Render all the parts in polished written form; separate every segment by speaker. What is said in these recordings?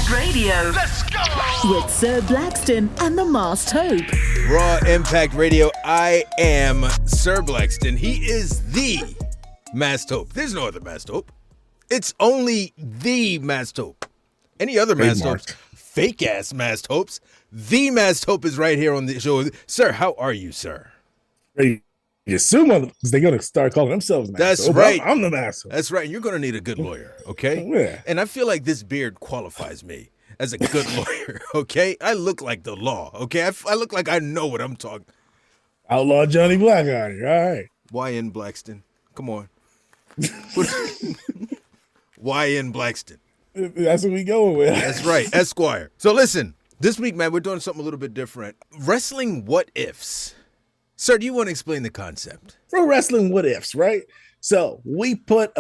Speaker 1: Impact Radio.
Speaker 2: Let's go!
Speaker 1: With Sir Blackston and the Masked Hope.
Speaker 3: Raw Impact Radio. I am Sir Blackston. He is the Masked Hope. There's no other Masked Hope. It's only the Masked Hope. Any other Masked Hopes, fake ass Masked Hopes. The Masked Hope is right here on the show. Sir, how are you, sir?
Speaker 4: You assume because they're gonna start calling themselves Masked
Speaker 3: That's
Speaker 4: Hope.
Speaker 3: right.
Speaker 4: I'm the Masked Hope.
Speaker 3: That's right. You're gonna need a good lawyer, okay?
Speaker 4: Yeah.
Speaker 3: And I feel like this beard qualifies me as a good lawyer, okay? I look like the law, okay? I look like I know what I'm talking.
Speaker 4: Outlaw Johnny Black out here. All right.
Speaker 3: Why in Blackston? Come on. Why in Blackston?
Speaker 4: That's what we going with.
Speaker 3: That's right, Esquire. So listen, this week, man, we're doing something a little bit different. Wrestling What Ifs. Sir, do you want to explain the concept?
Speaker 4: For Wrestling What Ifs, right? So we put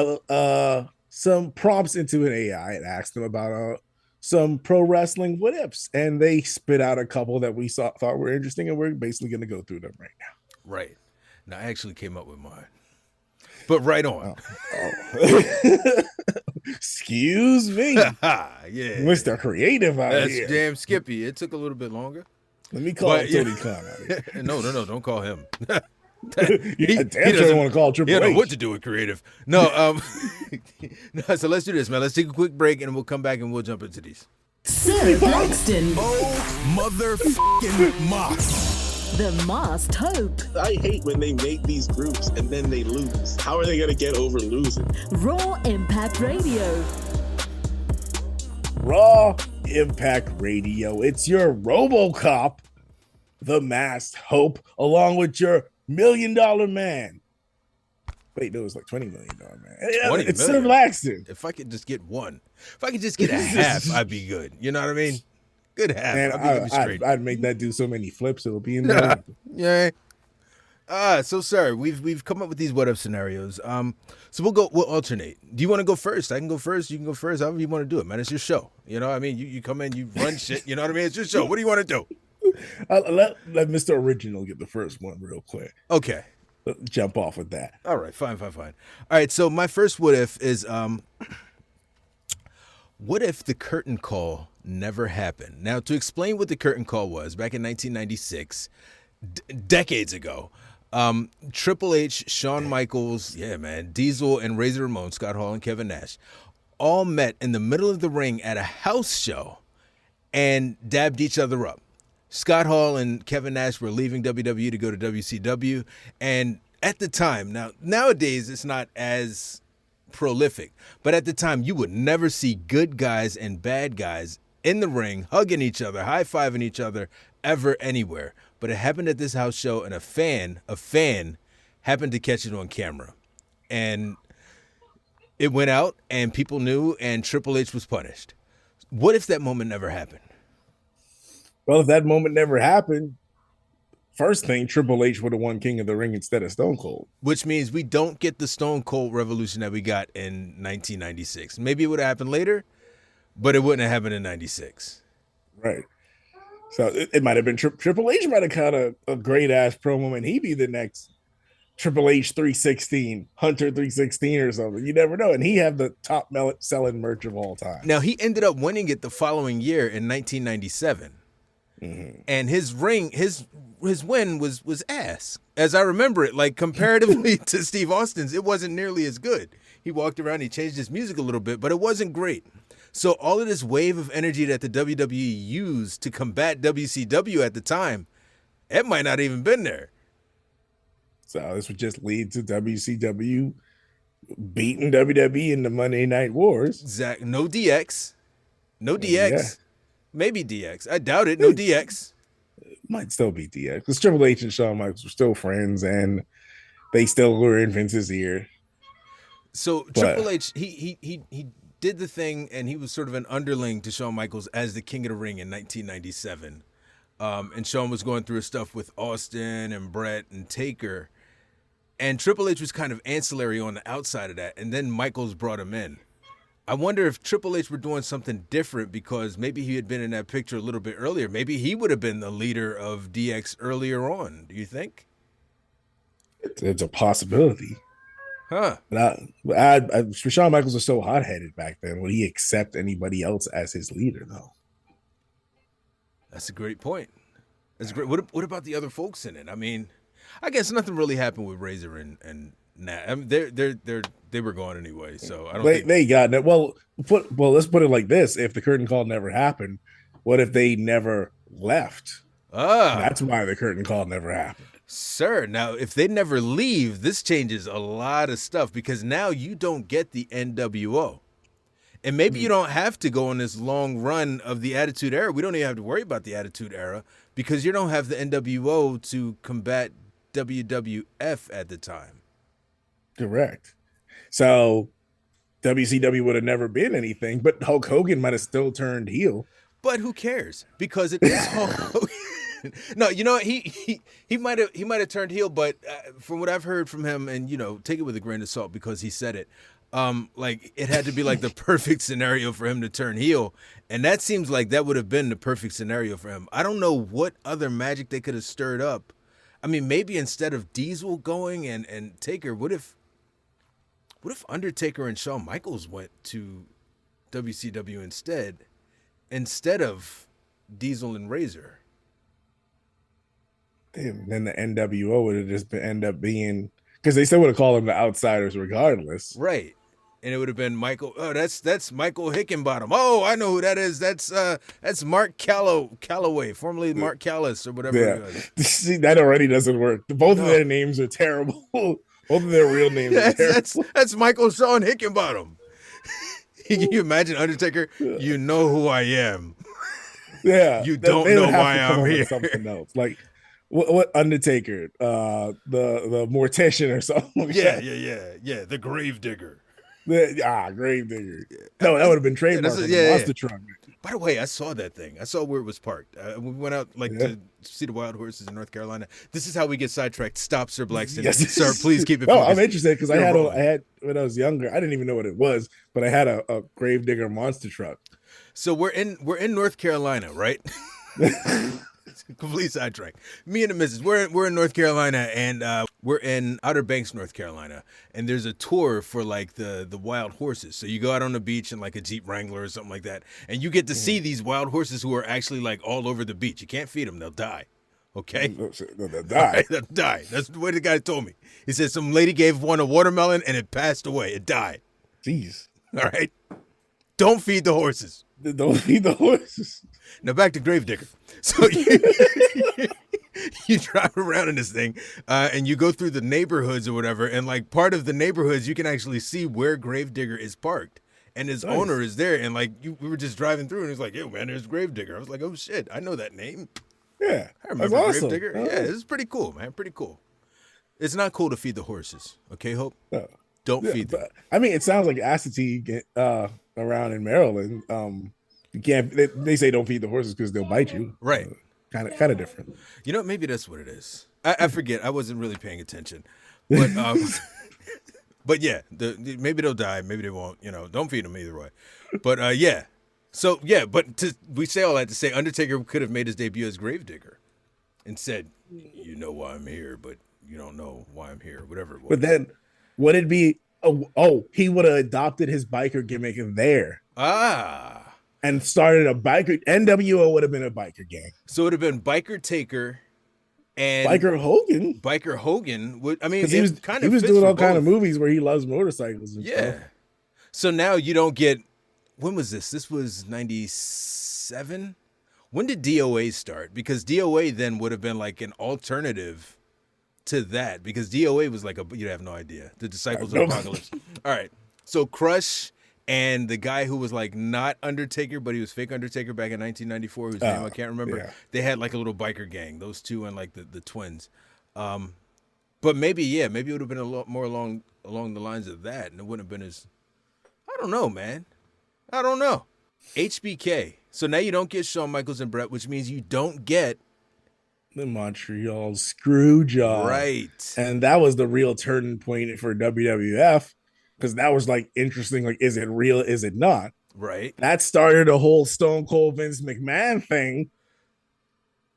Speaker 4: some prompts into an AI and asked them about some pro wrestling what ifs, and they spit out a couple that we thought were interesting, and we're basically going to go through them right now.
Speaker 3: Right. Now, I actually came up with mine. But right on.
Speaker 4: Oh. Excuse me.
Speaker 3: Yeah.
Speaker 4: Mr. Creative out
Speaker 3: That's
Speaker 4: here.
Speaker 3: damn Skippy. It took a little bit longer.
Speaker 4: Let me call Tony Khan out here.
Speaker 3: No, don't call him.
Speaker 4: Damn sure want to call Triple
Speaker 3: He don't
Speaker 4: H.
Speaker 3: know what to do with creative. No, no, so let's do this, man. Let's take a quick break and we'll come back and we'll jump into these.
Speaker 1: Sir Blackston,
Speaker 2: Oh, motherfucking Moss.
Speaker 1: the Masked Hope.
Speaker 5: I hate when they make these groups and then they lose. How are they going to get over losing?
Speaker 1: Raw Impact Radio.
Speaker 4: Raw Impact Radio. It's your RoboCop, the Masked Hope, along with your $1 Million Man. Wait, no, it's like $20 million man. It's Sir Blackston.
Speaker 3: If I could just get one, if I could just get a half, I'd be good. You know what I mean? Good half.
Speaker 4: Man,
Speaker 3: I'd be straight.
Speaker 4: I'd make that do so many flips, it'll be in there.
Speaker 3: Yeah. So sir, we've come up with these what if scenarios. So we'll alternate. Do you want to go first? I can go first, you can go first, however you want to do it, man. It's your show. You know what I mean? You come in, you run shit, you know what I mean? It's your show. What do you want to do?
Speaker 4: Let Mr. Original get the first one real quick.
Speaker 3: Okay.
Speaker 4: Jump off with that.
Speaker 3: All right, fine. All right, so my first what if is what if the curtain call never happened? Now, to explain what the curtain call was, back in 1996, decades ago, Triple H, Shawn Michaels, Diesel and Razor Ramon, Scott Hall and Kevin Nash, all met in the middle of the ring at a house show and dabbed each other up. Scott Hall and Kevin Nash were leaving WWE to go to WCW, and at the time, nowadays it's not as prolific, but at the time you would never see good guys and bad guys in the ring hugging each other, high-fiving each other ever anywhere. But it happened at this house show, and a fan happened to catch it on camera, and it went out, and people knew, and Triple H was punished. What if that moment never happened?
Speaker 4: Well, if that moment never happened, first thing, Triple H would have won King of the Ring instead of Stone Cold.
Speaker 3: Which means we don't get the Stone Cold revolution that we got in 1996. Maybe it would have happened later, but it wouldn't have happened in 96.
Speaker 4: Right. So it might have been Triple H might have cut a great ass promo and he'd be the next Triple H 316, Hunter 316 or something. You never know. And he have the top selling merch of all time.
Speaker 3: Now, he ended up winning it the following year in 1997. Mm-hmm. And his win was ass. As I remember it, like comparatively to Steve Austin's, it wasn't nearly as good. He walked around, he changed his music a little bit, but it wasn't great. So all of this wave of energy that the WWE used to combat WCW at the time, it might not even been there.
Speaker 4: So this would just lead to WCW beating WWE in the Monday Night Wars.
Speaker 3: Zach, no DX. Yeah. Maybe DX. I doubt it. No DX.
Speaker 4: Might still be DX. Because Triple H and Shawn Michaels were still friends and they still were in Vince's ear.
Speaker 3: So Triple H, he did the thing, and he was sort of an underling to Shawn Michaels as the King of the Ring in 1997. And Shawn was going through his stuff with Austin and Brett and Taker. And Triple H was kind of ancillary on the outside of that. And then Michaels brought him in. I wonder if Triple H were doing something different because maybe he had been in that picture a little bit earlier. Maybe he would have been the leader of DX earlier on. Do you think?
Speaker 4: It's a possibility.
Speaker 3: Huh.
Speaker 4: Shawn Michaels was so hot headed back then. Would he accept anybody else as his leader though?
Speaker 3: That's a great point. That's great. What about the other folks in it? I mean, I guess nothing really happened with Razor and Nat. I mean, they were gone anyway, so I don't think
Speaker 4: They got it. Well, let's put it like this: if the curtain call never happened, what if they never left? That's why the curtain call never happened.
Speaker 3: Sir, now if they never leave, this changes a lot of stuff because now you don't get the NWO. And maybe you don't have to go on this long run of the Attitude Era. We don't even have to worry about the Attitude Era because you don't have the NWO to combat WWF at the time.
Speaker 4: Correct. So WCW would have never been anything, but Hulk Hogan might have still turned heel.
Speaker 3: But who cares? Because it is Hulk Hogan. No, you know what? He might have turned heel, but from what I've heard from him, and take it with a grain of salt because he said it. Like it had to be like the perfect scenario for him to turn heel, and that seems like that would have been the perfect scenario for him. I don't know what other magic they could have stirred up. I mean, maybe instead of Diesel going and Taker, what if Undertaker and Shawn Michaels went to WCW instead of Diesel and Razor?
Speaker 4: Then the NWO would have just end up being, because they still would have called them the Outsiders regardless.
Speaker 3: Right. And it would have been Michael. Oh, that's Michael Hickenbottom. Oh, I know who that is. That's Mark Calloway, formerly Mark Callis or whatever.
Speaker 4: Yeah. See, that already doesn't work. Both of their names are terrible. Both of their real names are terrible.
Speaker 3: That's Michael Shawn Hickenbottom. Can you imagine Undertaker? Yeah. You know who I am.
Speaker 4: Yeah.
Speaker 3: You don't know why I'm here.
Speaker 4: Something else. Like what Undertaker? The Mortician or something.
Speaker 3: Yeah. The Gravedigger.
Speaker 4: Gravedigger. No, that would have been trademarked on the Monster Truck.
Speaker 3: By the way, I saw that thing. I saw where it was parked. We went out to see the wild horses in North Carolina. This is how we get sidetracked. Stop, Sir Blackston. Yes. Sir, please keep it focused.
Speaker 4: No, I'm interested because I had when I was younger, I didn't even know what it was, but I had a Gravedigger monster truck.
Speaker 3: So we're in North Carolina, right? Complete sidetrack. Me and the missus, we're in North Carolina, and we're in Outer Banks, North Carolina, and there's a tour for like the wild horses. So you go out on the beach in like a Jeep Wrangler or something like that, and you get to see these wild horses who are actually like all over the beach. You can't feed them; they'll die. Okay,
Speaker 4: they'll die.
Speaker 3: Right, they'll die. That's the way the guy told me. He said some lady gave one a watermelon and it passed away. It died.
Speaker 4: Jeez.
Speaker 3: All right. Don't feed the horses.
Speaker 4: Don't feed the horses.
Speaker 3: Now back to Gravedigger. So you drive around in this thing, and you go through the neighborhoods or whatever, and like part of the neighborhoods, you can actually see where Gravedigger is parked, and his owner is there. And like we were just driving through, and he's like, "Yo, man, there's Gravedigger." I was like, "Oh shit, I know that name."
Speaker 4: Yeah,
Speaker 3: I remember Gravedigger. Awesome. Yeah, it's pretty cool, man. Pretty cool. It's not cool to feed the horses, okay, Hope? No. Don't feed them.
Speaker 4: I mean, it sounds like Assateague around in Maryland. You can't. They say don't feed the horses because they'll bite you.
Speaker 3: Right.
Speaker 4: Kind of different.
Speaker 3: You know, maybe that's what it is. I forget. I wasn't really paying attention, but but yeah, maybe they'll die. Maybe they won't. Don't feed them either way. But yeah. So yeah, but we say all that to say Undertaker could have made his debut as Gravedigger, and said, "You know why I'm here, but you don't know why I'm here." Whatever it was.
Speaker 4: But then, would it be? Oh, he would have adopted his biker gimmick there. And started a biker. NWO would have been a biker gang.
Speaker 3: So it would have been Biker Taker and
Speaker 4: Biker Hogan.
Speaker 3: Biker Hogan would. I mean,
Speaker 4: he was doing all kind of movies where he loves motorcycles and stuff.
Speaker 3: So now you don't get. When was this? This was 97. When did DOA start? Because DOA then would have been like an alternative to that. Because DOA was like you have no idea. The Disciples of Apocalypse. All right. So Crush. And the guy who was like not Undertaker, but he was fake Undertaker back in 1994, whose name I can't remember. Yeah. They had like a little biker gang, those two and like the twins. But maybe it would have been a lot more along the lines of that, and it wouldn't have been as. I don't know, man. I don't know. HBK. So now you don't get Shawn Michaels and Brett, which means you don't get
Speaker 4: the Montreal Screwjob.
Speaker 3: Right.
Speaker 4: And that was the real turning point for WWF. Because that was like interesting. Like, is it real? Is it not?
Speaker 3: Right.
Speaker 4: That started a whole Stone Cold Vince McMahon thing.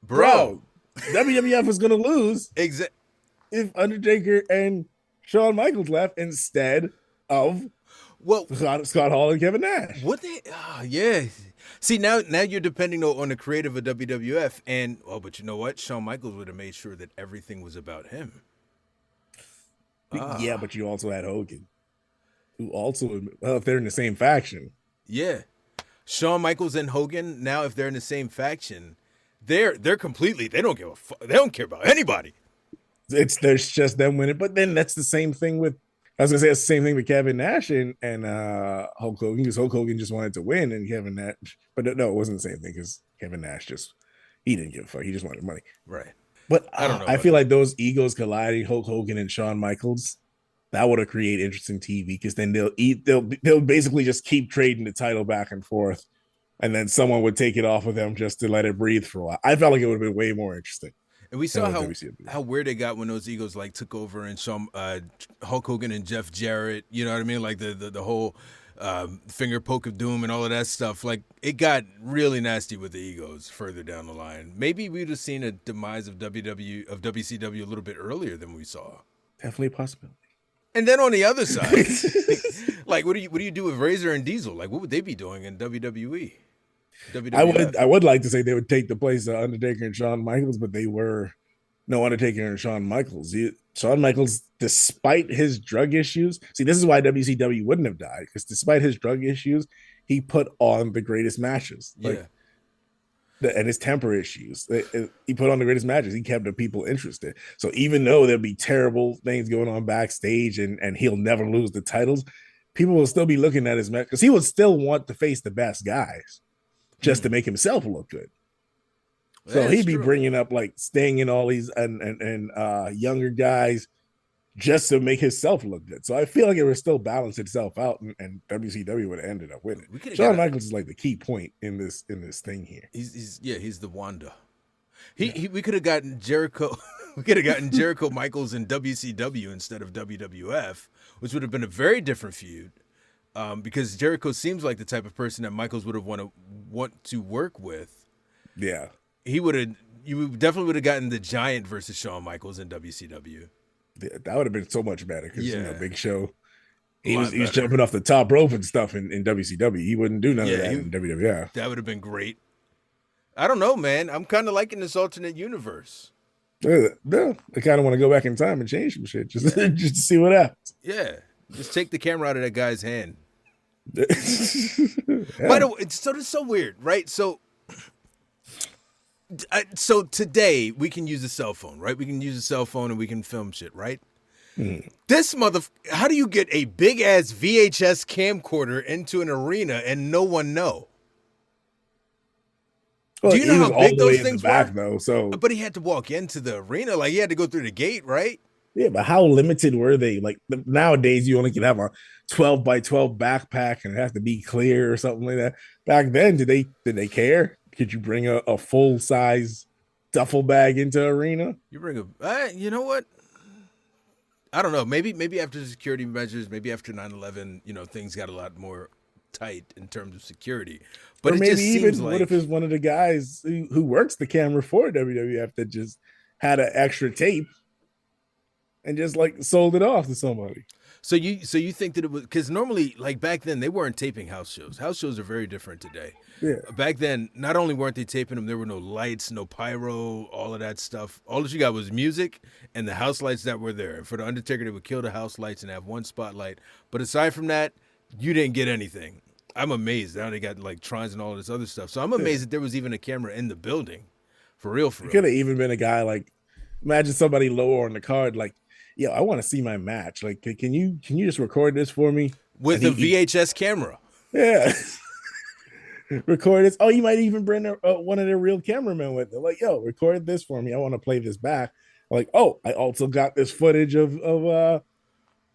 Speaker 4: Bro WWF was going to lose if Undertaker and Shawn Michaels left instead of
Speaker 3: Well,
Speaker 4: Scott Hall and Kevin Nash.
Speaker 3: what they? Yeah. See, now you're depending on the creative of WWF, and but you know what? Shawn Michaels would have made sure that everything was about him.
Speaker 4: Yeah, but you also had Hogan, who also, well, if they're in the same faction.
Speaker 3: Yeah, Shawn Michaels and Hogan. Now, if they're in the same faction, they're completely. They don't give a fuck. They don't care about anybody.
Speaker 4: There's just them winning. But then that's the same thing with. I was gonna say it's the same thing with Kevin Nash and Hulk Hogan, because Hulk Hogan just wanted to win, and Kevin Nash. But no, it wasn't the same thing, because Kevin Nash he didn't give a fuck. He just wanted money.
Speaker 3: Right.
Speaker 4: But
Speaker 3: I don't know.
Speaker 4: I feel like those egos colliding, Hulk Hogan and Shawn Michaels, that would have created interesting TV, because then they'll basically just keep trading the title back and forth, and then someone would take it off of them just to let it breathe for a while. I felt like it would have been way more interesting.
Speaker 3: And we saw how weird they got when those egos like took over, and some Hulk Hogan and Jeff Jarrett, you know what I mean? Like the whole finger poke of doom and all of that stuff. Like, it got really nasty with the egos further down the line. Maybe we'd have seen a demise of WCW a little bit earlier than we saw.
Speaker 4: Definitely a possibility.
Speaker 3: And then on the other side, like what do you do with Razor and Diesel? Like, what would they be doing in WWE?
Speaker 4: I would like to say they would take the place of Undertaker and Shawn Michaels, but they were no Undertaker and Shawn Michaels. Shawn Michaels, despite his drug issues, see, this is why WCW wouldn't have died, because despite his drug issues, he put on the greatest matches. And his temper issues, he put on the greatest matches. He kept the people interested. So even though there'd be terrible things going on backstage, and he'll never lose the titles, people will still be looking at his match, because he would still want to face the best guys, just to make himself look good. So he'd be bringing up like Sting and all these and younger guys just to make himself look good. So I feel like it would still balance itself out, and WCW would have ended up winning. Shawn Michaels is like the key point in this thing here.
Speaker 3: He's the Wanda. We could have gotten Jericho. We could have gotten Jericho Michaels in WCW instead of WWF, which would have been a very different feud. Because Jericho seems like the type of person that Michaels would have want to work with.
Speaker 4: Yeah,
Speaker 3: you definitely would have gotten the Giant versus Shawn Michaels in WCW.
Speaker 4: Yeah, that would have been so much better, because Big Show, he was jumping off the top rope and stuff in WCW. He wouldn't do none of that in WWF.
Speaker 3: That would have been great. I don't know, man. I'm kind of liking this alternate universe.
Speaker 4: No, I kind of want to go back in time and change some shit just to see what happens.
Speaker 3: Yeah. Just take the camera out of that guy's hand. By the way, it's so weird, right? So today we can use a cell phone, right? We can use a cell phone and we can film shit, right? This how do you get a big ass VHS camcorder into an arena and no one know?
Speaker 4: Well,
Speaker 3: do you know how big those things were?
Speaker 4: Though, so,
Speaker 3: but he had to walk into the arena, like he had to go through the gate, right?
Speaker 4: Yeah, but how limited were they? Like nowadays, you only can have a 12 by 12 backpack, and it has to be clear or something like that. Back then, did they care? Could you bring a full size duffel bag into arena?
Speaker 3: You bring you know what? I don't know. Maybe after the security measures, maybe after 9/11, things got a lot more tight in terms of security. But
Speaker 4: or
Speaker 3: it
Speaker 4: maybe
Speaker 3: just
Speaker 4: even
Speaker 3: seems
Speaker 4: what if it's one of the guys who works the camera for WWF that just had an extra tape and just like sold it off to somebody?
Speaker 3: So you think that it was, because normally, like back then, they weren't taping house shows. House shows are very different today.
Speaker 4: Yeah.
Speaker 3: Back then, not only weren't they taping them, there were no lights, no pyro, all of that stuff. All that you got was music and the house lights that were there. For the Undertaker, they would kill the house lights and have one spotlight. But aside from that, you didn't get anything. I'm amazed. Now they got like Trons and all this other stuff. So I'm amazed that there was even a camera in the building. For real.
Speaker 4: It could have even been a guy like, imagine somebody lower on the card, like, yo, I want to see my match. Like, can you just record this for me?
Speaker 3: With a VHS camera.
Speaker 4: Yeah. Record this. Oh, you might even bring one of their real cameramen with them. Like, yo, record this for me. I want to play this back. Like, oh, I also got this footage of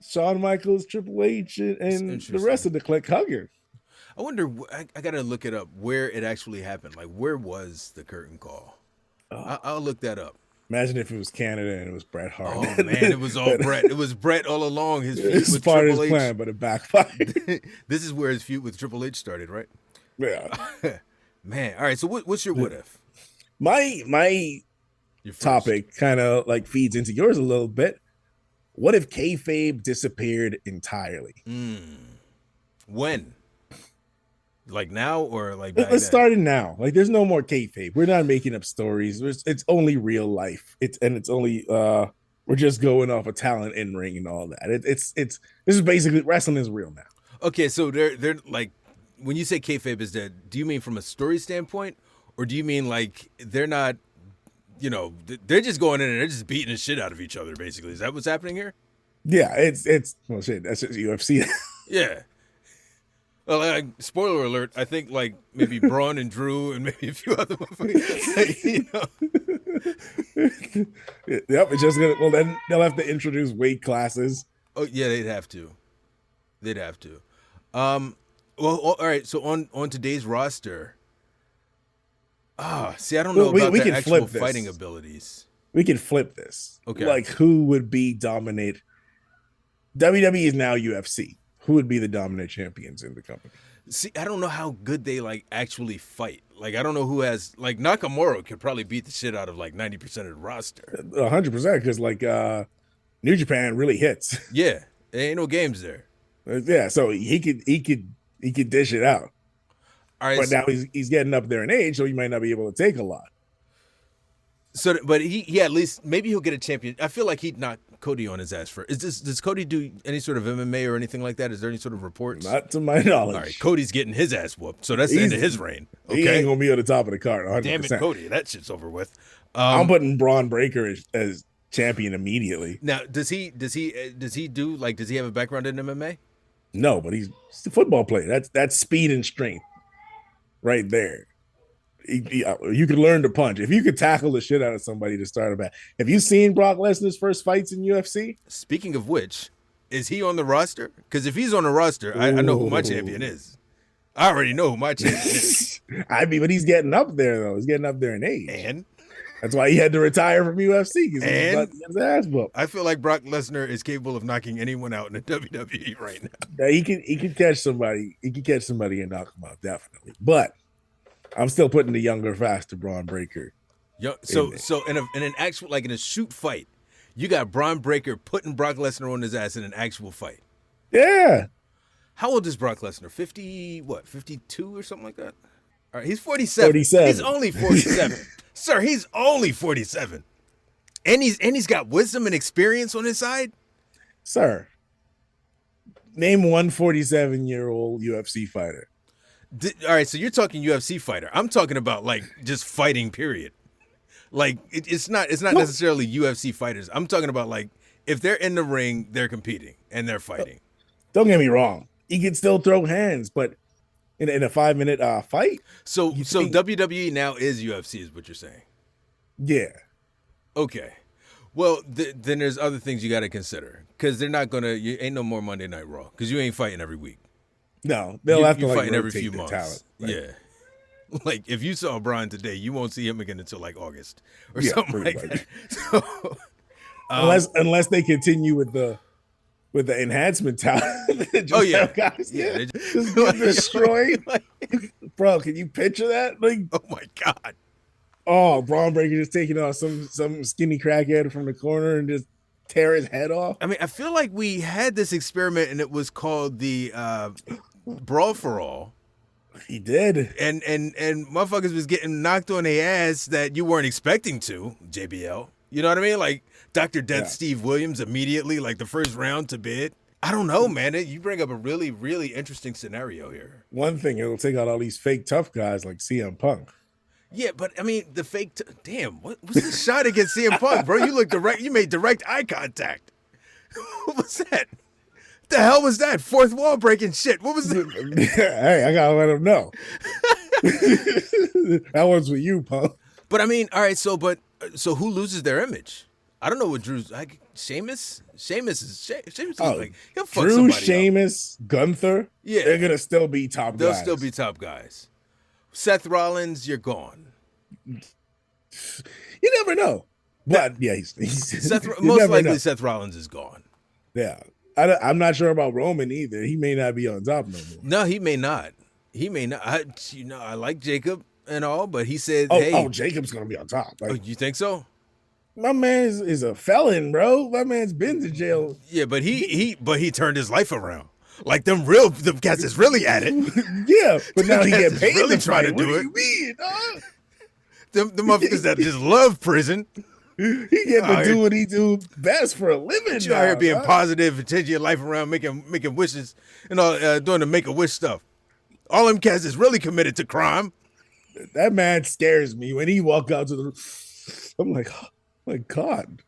Speaker 4: Shawn Michaels, Triple H, and the rest of the Click Hugger.
Speaker 3: I wonder, I got to look it up, where it actually happened. Like, where was the curtain call? I'll look that up.
Speaker 4: Imagine if it was Canada and it was Bret Hart.
Speaker 3: Oh, man, it was all Bret. It was Bret all along. His feud
Speaker 4: this
Speaker 3: with
Speaker 4: is part
Speaker 3: Triple
Speaker 4: of his
Speaker 3: H.
Speaker 4: plan, but it backfired.
Speaker 3: This is where his feud with Triple H started, right?
Speaker 4: Yeah.
Speaker 3: Man, all right, so what's your what if?
Speaker 4: My topic kind of like feeds into yours a little bit. What if kayfabe disappeared entirely?
Speaker 3: When? Like now or like back
Speaker 4: Let's
Speaker 3: then?
Speaker 4: start it now. Like, there's no more kayfabe. We're not making up stories. It's only real life. It's only we're just going off of talent in ring and all that. It's this is basically wrestling is real now.
Speaker 3: Okay, so they're like, when you say kayfabe is dead, do you mean from a story standpoint, or do you mean like they're not, they're just going in and they're just beating the shit out of each other? Basically, is that what's happening here?
Speaker 4: Yeah, it's well shit. That's just UFC.
Speaker 3: Yeah. Well, like, spoiler alert, I think like maybe Braun and Drew and maybe a few other motherfuckers.
Speaker 4: Yep, it's just gonna. Well, then they'll have to introduce weight classes.
Speaker 3: Oh yeah, they'd have to. Well, all right. So on today's roster, see, I don't know about
Speaker 4: we
Speaker 3: their
Speaker 4: can
Speaker 3: actual
Speaker 4: flip this.
Speaker 3: fighting abilities.
Speaker 4: We can flip this.
Speaker 3: Okay.
Speaker 4: Like, who would be dominate? WWE is now UFC. Who would be the dominant champions in the company?
Speaker 3: See, I don't know how good they like actually fight. Like, I don't know who has like Nakamura could probably beat the shit out of like 90% of the roster.
Speaker 4: 100%, because like New Japan really hits.
Speaker 3: Yeah, there ain't no games there.
Speaker 4: Yeah, so he could dish it out.
Speaker 3: All right,
Speaker 4: But now he's getting up there in age, so he might not be able to take a lot.
Speaker 3: so but he at least maybe he'll get a champion. I feel like he'd knock Cody on his ass for. Does Cody do any sort of MMA or anything like that? Is there any sort of reports?
Speaker 4: Not to my knowledge.
Speaker 3: All right, Cody's getting his ass whooped, so that's the end of his reign. Okay,
Speaker 4: He ain't gonna be on the top of the card. 100%.
Speaker 3: damn it, Cody, that shit's over with.
Speaker 4: I'm putting Braun Breaker as champion immediately.
Speaker 3: Now, does he do like, does he have a background in MMA?
Speaker 4: No, but he's a football player. That's speed and strength, right there. You could learn to punch if you could tackle the shit out of somebody to start a bat. Have you seen Brock Lesnar's first fights in UFC?
Speaker 3: Speaking of which, is he on the roster? Because if he's on the roster, I know who my champion is. I already know who my champion is.
Speaker 4: I mean, but he's getting up there though. He's getting up there in age,
Speaker 3: And
Speaker 4: that's why he had to retire from UFC because he was about to get his ass whooped.
Speaker 3: I feel like Brock Lesnar is capable of knocking anyone out in the WWE right now.
Speaker 4: Yeah, he could catch somebody. He could catch somebody and knock him out definitely. But I'm still putting the younger, faster Braun Breaker.
Speaker 3: So in an actual, like in a shoot fight, you got Braun Breaker putting Brock Lesnar on his ass in an actual fight.
Speaker 4: Yeah.
Speaker 3: How old is Brock Lesnar? 52 or something like that? All right, he's 47.
Speaker 4: 47.
Speaker 3: He's only 47. Sir, he's only 47. And he's got wisdom and experience on his side?
Speaker 4: Sir, name one 47-year-old UFC fighter.
Speaker 3: All right, so you're talking UFC fighter. I'm talking about like just fighting, period. Like it's not necessarily UFC fighters. I'm talking about like if they're in the ring, they're competing and they're fighting.
Speaker 4: Don't get me wrong. He can still throw hands, but in a 5-minute fight.
Speaker 3: So WWE now is UFC, is what you're saying?
Speaker 4: Yeah.
Speaker 3: Okay. Well, then there's other things you got to consider because they're not gonna. You ain't no more Monday Night Raw because you ain't fighting every week.
Speaker 4: No, they'll have to
Speaker 3: you're
Speaker 4: like
Speaker 3: fighting every
Speaker 4: rotate
Speaker 3: few
Speaker 4: the
Speaker 3: months.
Speaker 4: talent. Like,
Speaker 3: yeah. Like if you saw Brian today, you won't see him again until like August or
Speaker 4: Yeah,
Speaker 3: something like
Speaker 4: pretty
Speaker 3: that. So,
Speaker 4: unless they continue with the enhancement talent.
Speaker 3: oh yeah,
Speaker 4: guys,
Speaker 3: yeah.
Speaker 4: just get destroyed. Bro, can you picture that? Like,
Speaker 3: oh my god.
Speaker 4: Oh, Braun Breaker just taking off some skinny crackhead from the corner and just tear his head off.
Speaker 3: I mean, I feel like we had this experiment and it was called the Brawl for All.
Speaker 4: He did.
Speaker 3: And motherfuckers was getting knocked on their ass that you weren't expecting to, JBL. You know what I mean? Like Dr. Death Steve Williams immediately, like the first round to bid. I don't know, man. You bring up a really, really interesting scenario here.
Speaker 4: One thing, it'll take out all these fake tough guys like CM Punk.
Speaker 3: Yeah, but I mean, the fake. Damn, what's the shot against CM Punk, bro? You look direct. You made direct eye contact. What was that? The hell was that? Fourth wall breaking shit. What was that?
Speaker 4: Hey, I gotta let him know. That one's with you, Punk.
Speaker 3: But I mean, all right. So who loses their image? I don't know what Drew's like. Sheamus is like he'll fuck
Speaker 4: Drew,
Speaker 3: somebody
Speaker 4: Sheamus,
Speaker 3: up.
Speaker 4: Gunther.
Speaker 3: Yeah,
Speaker 4: they're gonna still be top
Speaker 3: They'll
Speaker 4: guys.
Speaker 3: still be top guys. Seth Rollins, you're gone.
Speaker 4: You never know. But yeah, he's
Speaker 3: most likely Seth Rollins is gone.
Speaker 4: Yeah. I'm not sure about Roman either. He may not be on top no more.
Speaker 3: No, he may not. I like Jacob and all, but he said, "Hey,
Speaker 4: Jacob's gonna be on top."
Speaker 3: you think so?"
Speaker 4: My man is a felon, bro. My man's been to jail.
Speaker 3: Yeah, but he turned his life around. Like them cats is really at it.
Speaker 4: Yeah, but now he
Speaker 3: Cats
Speaker 4: get
Speaker 3: is
Speaker 4: paid
Speaker 3: really
Speaker 4: to
Speaker 3: trying
Speaker 4: fight.
Speaker 3: to
Speaker 4: What
Speaker 3: do
Speaker 4: do
Speaker 3: it.
Speaker 4: you mean, dog?
Speaker 3: The motherfuckers that just love prison.
Speaker 4: He get
Speaker 3: Oh,
Speaker 4: to do what he do best for a living.
Speaker 3: But you out here
Speaker 4: now,
Speaker 3: being
Speaker 4: dog.
Speaker 3: positive and changing your life around, making wishes, and all doing the make a wish stuff. All them cats is really committed to crime.
Speaker 4: That man scares me when he walk out to the. I'm like, oh my God,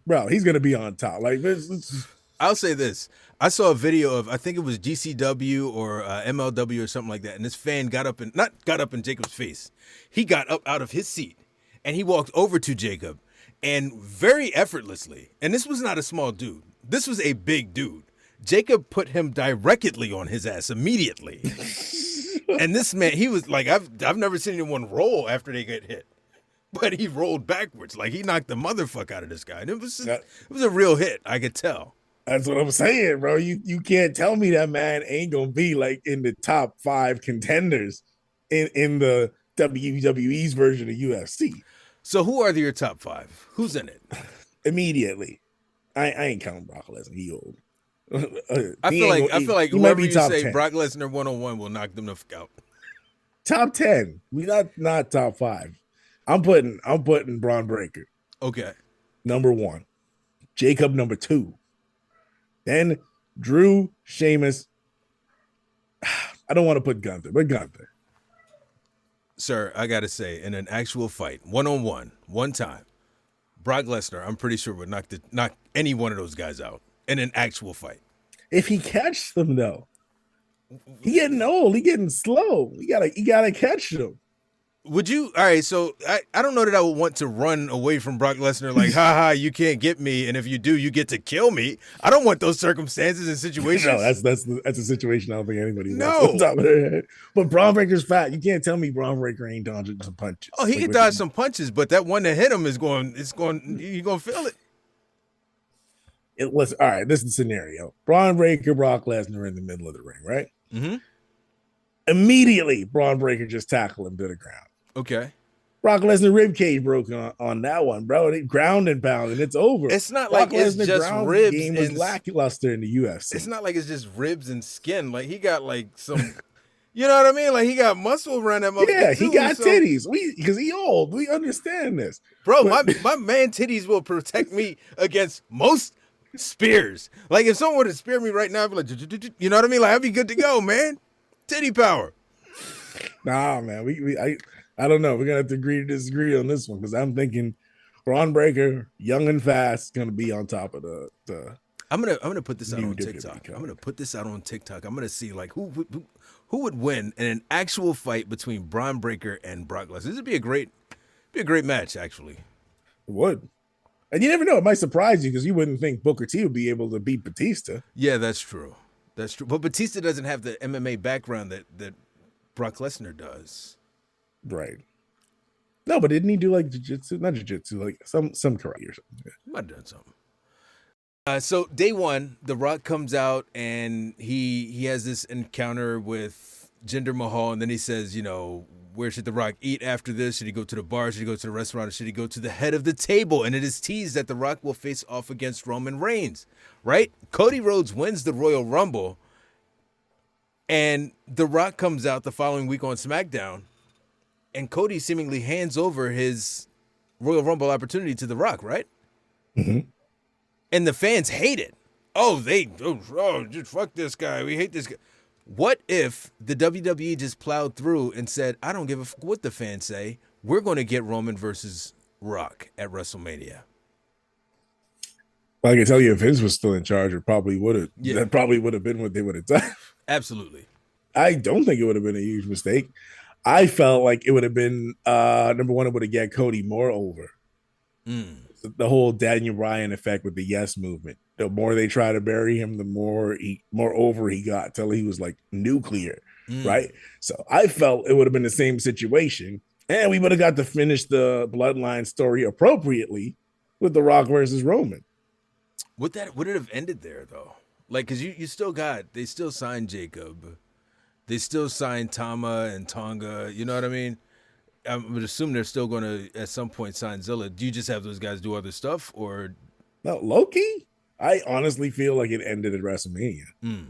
Speaker 4: bro, he's gonna be on top. Like this.
Speaker 3: I'll say this: I saw a video of I think it was GCW or MLW or something like that, and this fan got up and not got up in Jacob's face. He got up out of his seat and he walked over to Jacob, and very effortlessly. And this was not a small dude. This was a big dude. Jacob put him directly on his ass immediately. And this man, he was like, I've never seen anyone roll after they get hit. But he rolled backwards. Like he knocked the motherfucker out of this guy. And it was a real hit, I could tell.
Speaker 4: That's what I'm saying, bro. You can't tell me that man ain't gonna be like in the top 5 contenders in the WWE's version of UFC.
Speaker 3: So who are your top 5? Who's in it?
Speaker 4: Immediately. I ain't counting Brock Lesnar. He old.
Speaker 3: I feel like
Speaker 4: he might
Speaker 3: whoever
Speaker 4: be
Speaker 3: you
Speaker 4: top
Speaker 3: say
Speaker 4: 10.
Speaker 3: Brock Lesnar 101 will knock them the fuck out.
Speaker 4: Top 10. We not top 5. I'm putting Braun Breaker
Speaker 3: Okay.
Speaker 4: number 1. Jacob number 2. Then Drew, Sheamus. I don't want to put Gunther, but Gunther.
Speaker 3: Sir, I gotta say, in an actual fight, 1-on-1, one time, Brock Lesnar, I'm pretty sure would knock any one of those guys out in an actual fight.
Speaker 4: If he catches them though, he getting old. He getting slow. You gotta catch them.
Speaker 3: Would you? All right, so I don't know that I would want to run away from Brock Lesnar like, haha, you can't get me, and if you do, you get to kill me. I don't want those circumstances and situations.
Speaker 4: No, that's a situation I don't think anybody
Speaker 3: No.
Speaker 4: wants on top of their head. But Braun Breaker's fat. You can't tell me Braun Breaker ain't dodging some punches.
Speaker 3: Oh, he
Speaker 4: Like,
Speaker 3: can
Speaker 4: what
Speaker 3: dodge
Speaker 4: you-
Speaker 3: some punches, but that one that hit him you're gonna feel it.
Speaker 4: All right, this is the scenario. Braun Breaker, Brock Lesnar in the middle of the ring, right?
Speaker 3: Mm-hmm.
Speaker 4: Immediately, Braun Breaker just tackled him to the ground.
Speaker 3: Okay.
Speaker 4: Brock Lesnar ribcage broke on that one, bro. They ground and pound, and it's over.
Speaker 3: It's not
Speaker 4: Brock
Speaker 3: like it's
Speaker 4: Lesnar
Speaker 3: just
Speaker 4: ground
Speaker 3: ribs
Speaker 4: game was
Speaker 3: and
Speaker 4: lackluster in the UFC.
Speaker 3: it's not like it's just ribs and skin. Like he got like some, you know what I mean? Like he got muscle around that motherfucker.
Speaker 4: Yeah, he
Speaker 3: too,
Speaker 4: got
Speaker 3: so-
Speaker 4: titties. Because he old. We understand this.
Speaker 3: Bro,
Speaker 4: But-
Speaker 3: my man titties will protect me against most spears. Like if someone were to spear me right now, I'd be like, you know what I mean? Like I'd be good to go, man. Titty power.
Speaker 4: Nah, man. I don't know. We're gonna have to agree to disagree on this one because I'm thinking Braun Breaker, young and fast, gonna be on top of the
Speaker 3: I'm gonna put this out
Speaker 4: New
Speaker 3: on
Speaker 4: WWE
Speaker 3: TikTok.
Speaker 4: card.
Speaker 3: I'm gonna put this out on TikTok. I'm gonna see like who would win in an actual fight between Braun Breaker and Brock Lesnar. This would be a great match, actually.
Speaker 4: wood. And you never know, it might surprise you because you wouldn't think Booker T would be able to beat Batista.
Speaker 3: Yeah, that's true. That's true. But Batista doesn't have the MMA background that Brock Lesnar does.
Speaker 4: Right. No, but didn't he do like jiu-jitsu? Not jiu-jitsu, like some karate or something.
Speaker 3: He might have done something. So day one, The Rock comes out and he has this encounter with Jinder Mahal, and then he says, you know, where should The Rock eat after this? Should he go to the bar? Should he go to the restaurant? Or should he go to the head of the table? And it is teased that The Rock will face off against Roman Reigns, right? Cody Rhodes wins the Royal Rumble, and The Rock comes out the following week on SmackDown, and Cody seemingly hands over his Royal Rumble opportunity to The Rock, right?
Speaker 4: Mm-hmm.
Speaker 3: And the fans hate it. Just fuck this guy. We hate this guy. What if the WWE just plowed through and said, I don't give a fuck what the fans say. We're going to get Roman versus Rock at WrestleMania.
Speaker 4: Well, I can tell you if Vince was still in charge, it probably would have.
Speaker 3: Yeah.
Speaker 4: That probably would have been what they would have done.
Speaker 3: Absolutely.
Speaker 4: I don't think it would have been a huge mistake. I felt like it would have been number one, it would have get Cody more over. The whole Daniel Bryan effect with the yes movement. The more they try to bury him, the more over he got till he was like nuclear, right? So I felt it would have been the same situation, and we would have got to finish the bloodline story appropriately with The Rock versus Roman.
Speaker 3: Would it have ended there though? Like, cause you still they still signed Jacob, they still signed Tama and Tonga. You know what I mean? I would assume they're still going to at some point sign Zilla. Do you just have those guys do other stuff, or
Speaker 4: No, Loki. I honestly feel like it ended at WrestleMania.
Speaker 3: mm,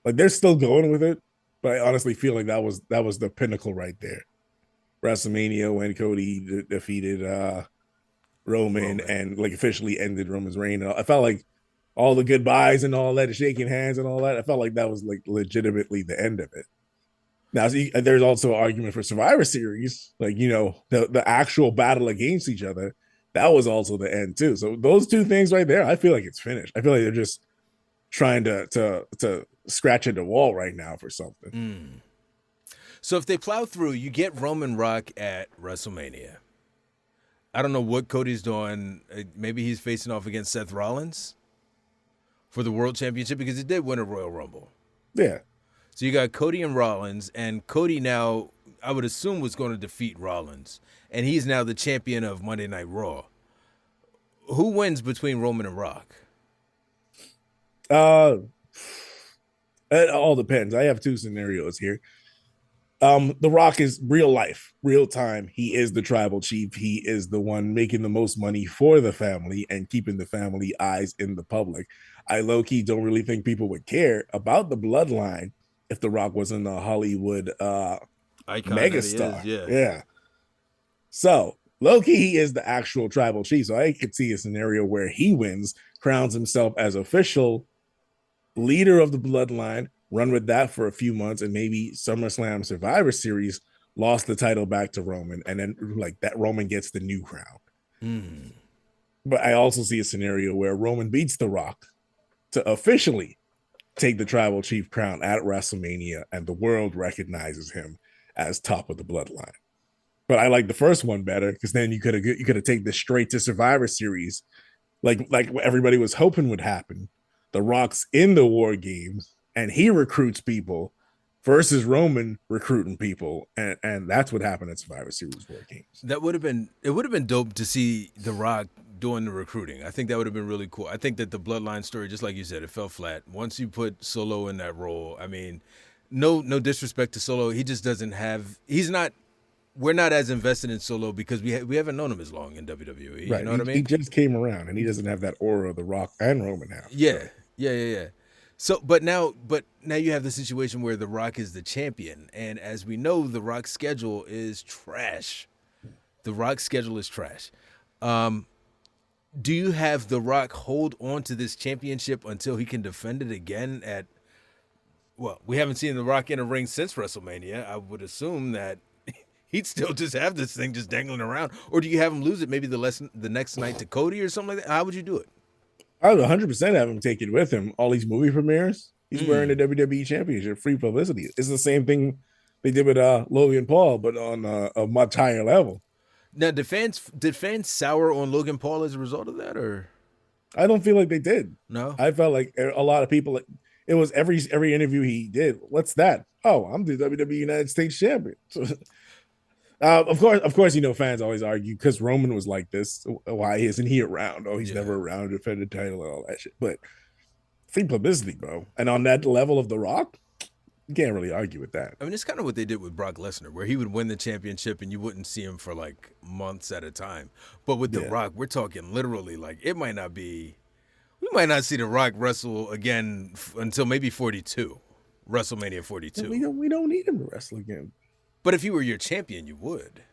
Speaker 4: Like they're still going with it, but I honestly feel like that was the pinnacle right there. WrestleMania when Cody defeated Roman and like officially ended Roman's reign. I felt like all the goodbyes and all that, shaking hands and all that. I felt like that was like legitimately the end of it. Now, see, there's also an argument for Survivor Series, like the actual battle against each other. That was also the end too. So those two things right there, I feel like it's finished. I feel like they're just trying to scratch at the wall right now for something.
Speaker 3: mm. So if they plow through, you get Roman Rock at WrestleMania. I don't know what Cody's doing. Maybe he's facing off against Seth Rollins for the World Championship because he did win a Royal Rumble.
Speaker 4: Yeah.
Speaker 3: So you got Cody and Rollins, and Cody now, I would assume, was going to defeat Rollins, and he's now the champion of Monday Night Raw. Who wins between Roman and Rock?
Speaker 4: It all depends. I have two scenarios here. The Rock is real life, real time. He is the tribal chief. He is the one making the most money for the family and keeping the family eyes in the public. I low-key don't really think people would care about the bloodline if The Rock wasn't a Hollywood
Speaker 3: Icon
Speaker 4: megastar.
Speaker 3: Yeah.
Speaker 4: So low-key, he is the actual tribal chief. So I could see a scenario where he wins, crowns himself as official leader of the bloodline, run with that for a few months, and maybe SummerSlam Survivor Series lost the title back to Roman, and then like that Roman gets the new crown.
Speaker 3: Mm.
Speaker 4: But I also see a scenario where Roman beats The Rock to officially take the tribal chief crown at WrestleMania, and the world recognizes him as top of the bloodline. But I like the first one better because then you could have taken this straight to Survivor Series, like what everybody was hoping would happen. The Rock's in the War Games and he recruits people versus Roman recruiting people, and that's what happened at Survivor Series War Games.
Speaker 3: It would have been dope to see The Rock doing the recruiting. I think that would have been really cool. I think that the bloodline story, just like you said, it fell flat. Once you put Solo in that role, I mean, no disrespect to Solo, he just doesn't have. We're not as invested in Solo because we haven't known him as long in WWE.
Speaker 4: Right.
Speaker 3: You know what I mean?
Speaker 4: He just came around, and he doesn't have that aura The Rock and Roman have.
Speaker 3: Yeah. So, but now you have the situation where The Rock is the champion, and as we know, The Rock's schedule is trash. The Rock's schedule is trash. Do you have The Rock hold on to this championship until he can defend it again at? Well, we haven't seen The Rock in a ring since WrestleMania. I would assume that he'd still just have this thing just dangling around, or do you have him lose it maybe the next night to Cody or something like that? How would you do it?
Speaker 4: I would 100% have him take it with him. All these movie premieres, he's wearing the WWE Championship, free publicity. It's the same thing they did with Logan Paul, but on a much higher level.
Speaker 3: Now, did fans sour on Logan Paul as a result of that, or?
Speaker 4: I don't feel like they did.
Speaker 3: No,
Speaker 4: I felt like a lot of people. It was every interview he did. What's that? Oh, I'm the WWE United States champion. So, of course, fans always argue because Roman was like this. Why isn't he around? Oh, he's never around to defend the title and all that shit. But free publicity, bro. And on that level of The Rock, you can't really argue with that.
Speaker 3: I mean, it's kind of what they did with Brock Lesnar, where he would win the championship and you wouldn't see him for like months at a time. But with The Rock, we're talking literally like we might not see The Rock wrestle again until maybe 42, WrestleMania 42.
Speaker 4: We don't need him to wrestle again.
Speaker 3: But if he were your champion, you would.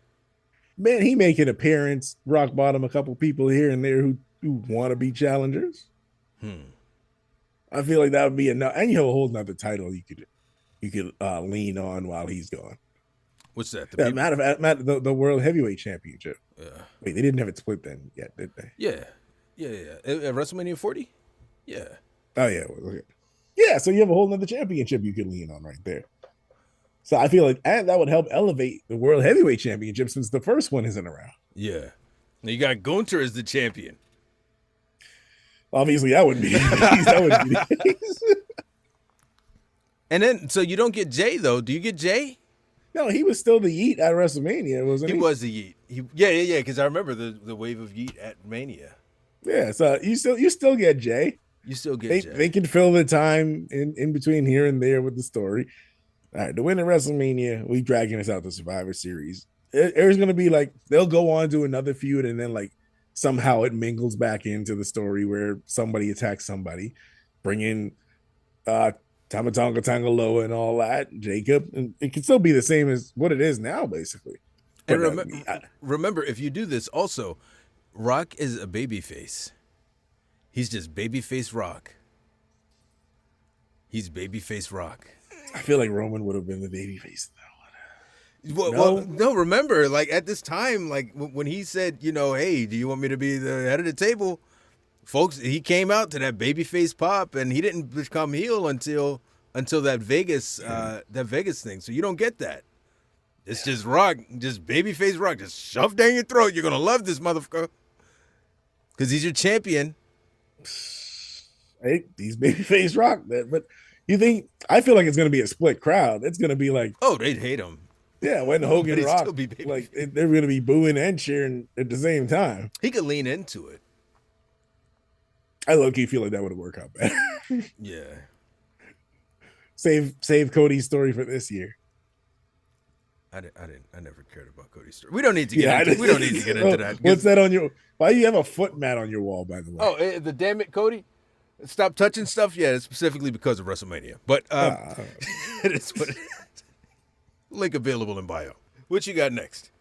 Speaker 4: Man, he make an appearance, rock bottom a couple people here and there who want to be challengers. I feel like that would be enough. And you have a whole nother title you could lean on while he's gone.
Speaker 3: What's that?
Speaker 4: The World Heavyweight Championship.
Speaker 3: Yeah.
Speaker 4: Wait, they didn't have it split then yet, did they?
Speaker 3: Yeah. At WrestleMania 40? Yeah.
Speaker 4: Oh, yeah. Okay. Yeah, so you have a whole nother championship you could lean on right there. So I feel like that would help elevate the World Heavyweight Championship since the first one isn't around.
Speaker 3: Yeah. Now you got Gunther as the champion.
Speaker 4: Obviously, that wouldn't be the case.
Speaker 3: And then, so you don't get Jay, though. Do you get Jay?
Speaker 4: No, he was still the Yeet at WrestleMania, wasn't he?
Speaker 3: He was the Yeet. Yeah, because I remember the wave of Yeet at Mania.
Speaker 4: Yeah, so you still get Jay.
Speaker 3: You still get Jay.
Speaker 4: They can fill the time in between here and there with the story. All right, the win at WrestleMania, we dragging us out to Survivor Series. There's gonna be like they'll go on to another feud, and then like somehow it mingles back into the story where somebody attacks somebody, bring in Tamatonga Tangaloa and all that, Jacob, and it can still be the same as what it is now, basically.
Speaker 3: And
Speaker 4: But
Speaker 3: remember, if you do this, also, Rock is a babyface. He's just babyface Rock. He's babyface Rock.
Speaker 4: I feel like Roman would have been the babyface.
Speaker 3: No, remember, like at this time, like when he said, hey, do you want me to be the head of the table? Folks, he came out to that babyface pop, and he didn't become heel until that Vegas thing. So you don't get that. It's just Rock, just babyface Rock, just shoved down your throat. You're gonna love this motherfucker because he's your champion.
Speaker 4: Hey, he's babyface Rock, but you think? I feel like it's gonna be a split crowd. It's gonna be like,
Speaker 3: oh, they'd hate him.
Speaker 4: Yeah, when Hogan and Rock,
Speaker 3: still be
Speaker 4: like they're gonna be booing and cheering at the same time.
Speaker 3: He could lean into it.
Speaker 4: I low-key feel like that would have worked out better.
Speaker 3: Yeah.
Speaker 4: Save Cody's story for this year.
Speaker 3: I never cared about Cody's story. We don't need to get into that.
Speaker 4: What's that on your? Why do you have a foot mat on your wall, by the way?
Speaker 3: Oh, the damn it, Cody! Stop touching stuff. Yeah, it's specifically because of WrestleMania. But it is what it is. Link available in bio. What you got next?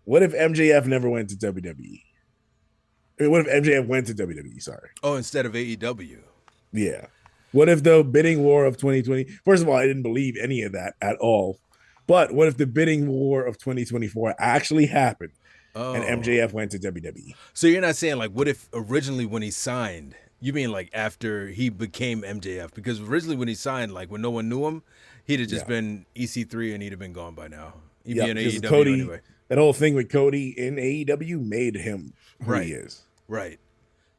Speaker 4: What if MJF never went to WWE? What if MJF went to WWE? Sorry.
Speaker 3: Oh, instead of AEW.
Speaker 4: Yeah. What if the bidding war of 2020? First of all, I didn't believe any of that at all. But what if the bidding war of 2024 actually happened and MJF went to WWE?
Speaker 3: So you're not saying like, what if originally when he signed, you mean like after he became MJF? Because originally when he signed, like when no one knew him, he'd have just been EC3 and he'd have been gone by now. He'd be in AEW
Speaker 4: Cody,
Speaker 3: anyway.
Speaker 4: That whole thing with Cody in AEW made him who he is.
Speaker 3: Right.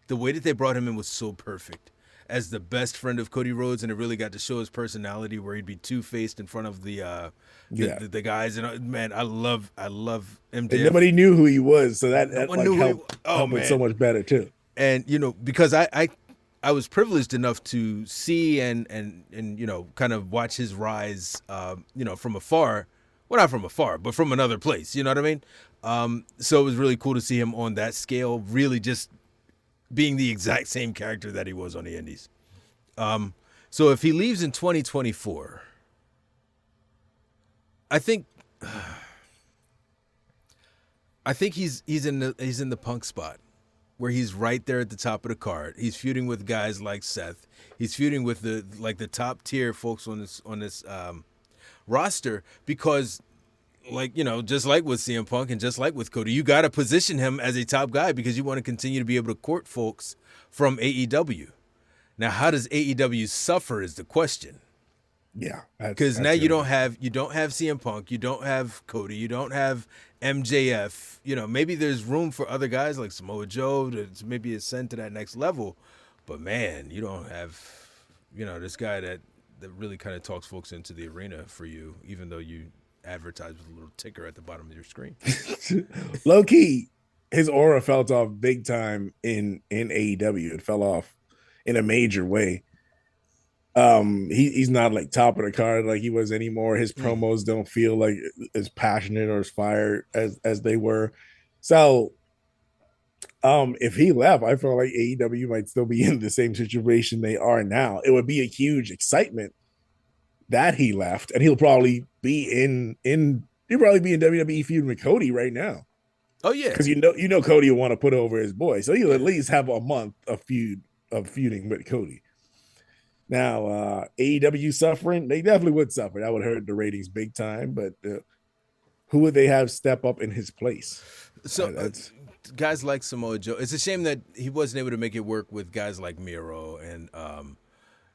Speaker 3: The way that they brought him in was so perfect. As the best friend of Cody Rhodes, and it really got to show his personality where he'd be two-faced in front of the guys. And man, I love MJF.
Speaker 4: And nobody knew who he was, so that helped it so much better too.
Speaker 3: And because I was privileged enough to see and kind of watch his rise, from afar. Well, not from afar, but from another place. You know what I mean? So it was really cool to see him on that scale, really just being the exact same character that he was on the Indies. So if he leaves in 2024, I think he's in the Punk spot where he's right there at the top of the card. He's feuding with guys like Seth. He's feuding with the top tier folks on this roster because, just like with CM Punk and just like with Cody, you got to position him as a top guy because you want to continue to be able to court folks from AEW. Now, how does AEW suffer is the question.
Speaker 4: Yeah,
Speaker 3: because now you don't have CM Punk, you don't have Cody, you don't have MJF. Maybe there's room for other guys like Samoa Joe to maybe ascend to that next level, but man, you don't have this guy that really kind of talks folks into the arena for you, even though you advertise with a little ticker at the bottom of your screen.
Speaker 4: Low key, his aura felt off big time in AEW. It fell off in a major way. He's not like top of the card like he was anymore. His promos don't feel like as passionate or as fired as they were. So if he left, I feel like AEW might still be in the same situation they are now. It would be a huge excitement that he left, and he'll probably be in WWE feuding with Cody right now.
Speaker 3: Oh yeah,
Speaker 4: because Cody will want to put over his boy, so he'll at least have a month of feuding with Cody. Now AEW suffering, they definitely would suffer. That would hurt the ratings big time. But who would they have step up in his place?
Speaker 3: So guys like Samoa Joe. It's a shame that he wasn't able to make it work with guys like Miro and.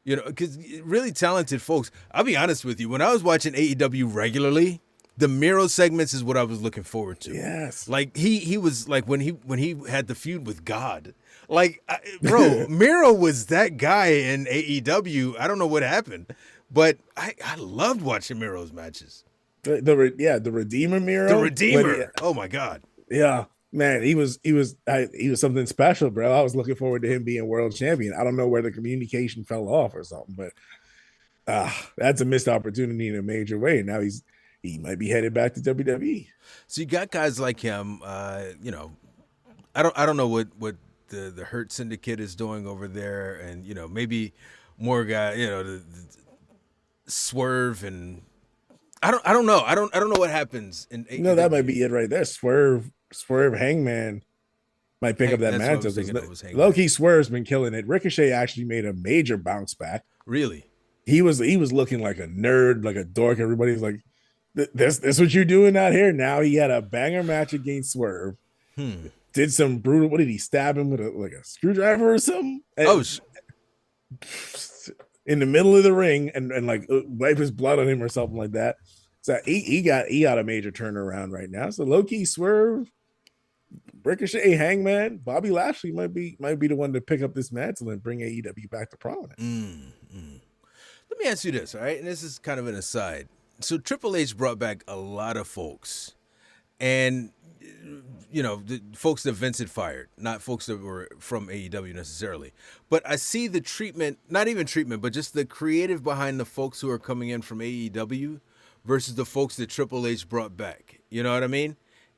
Speaker 3: Because really talented folks. I'll be honest with you. When I was watching AEW regularly, the Miro segments is what I was looking forward to.
Speaker 4: Yes.
Speaker 3: Like he was like when he had the feud with God. Like, bro, Miro was that guy in AEW. I don't know what happened, but I loved watching Miro's matches.
Speaker 4: The Redeemer Miro.
Speaker 3: The Redeemer. Oh my God.
Speaker 4: Yeah. Man, he was something special, bro. I was looking forward to him being world champion. I don't know where the communication fell off or something, but that's a missed opportunity in a major way. Now he's he might be headed back to WWE.
Speaker 3: So you got guys like him. I don't know what the Hurt Syndicate is doing over there, and maybe more guy. The Swerve and I don't know. I don't know what happens in.
Speaker 4: That might be it right there. Swerve, Hangman might pick up that matchup. Low key, Swerve's been killing it. Ricochet actually made a major bounce back.
Speaker 3: Really?
Speaker 4: He was looking like a nerd, like a dork. Everybody's like, "This what you're doing out here?" Now he had a banger match against Swerve. Did some brutal. What did he stab him with a screwdriver or something? In the middle of the ring and like wipe his blood on him or something like that. So he got a major turnaround right now. So low-key Swerve, Ricochet, Hangman, Bobby Lashley might be the one to pick up this mantle and bring AEW back to prominence.
Speaker 3: Let me ask you this, all right? And this is kind of an aside. So Triple H brought back a lot of folks, and the folks that Vince had fired, not folks that were from AEW necessarily. But I see the treatment, not even treatment, but just the creative behind the folks who are coming in from AEW versus the folks that Triple H brought back. You know what I mean?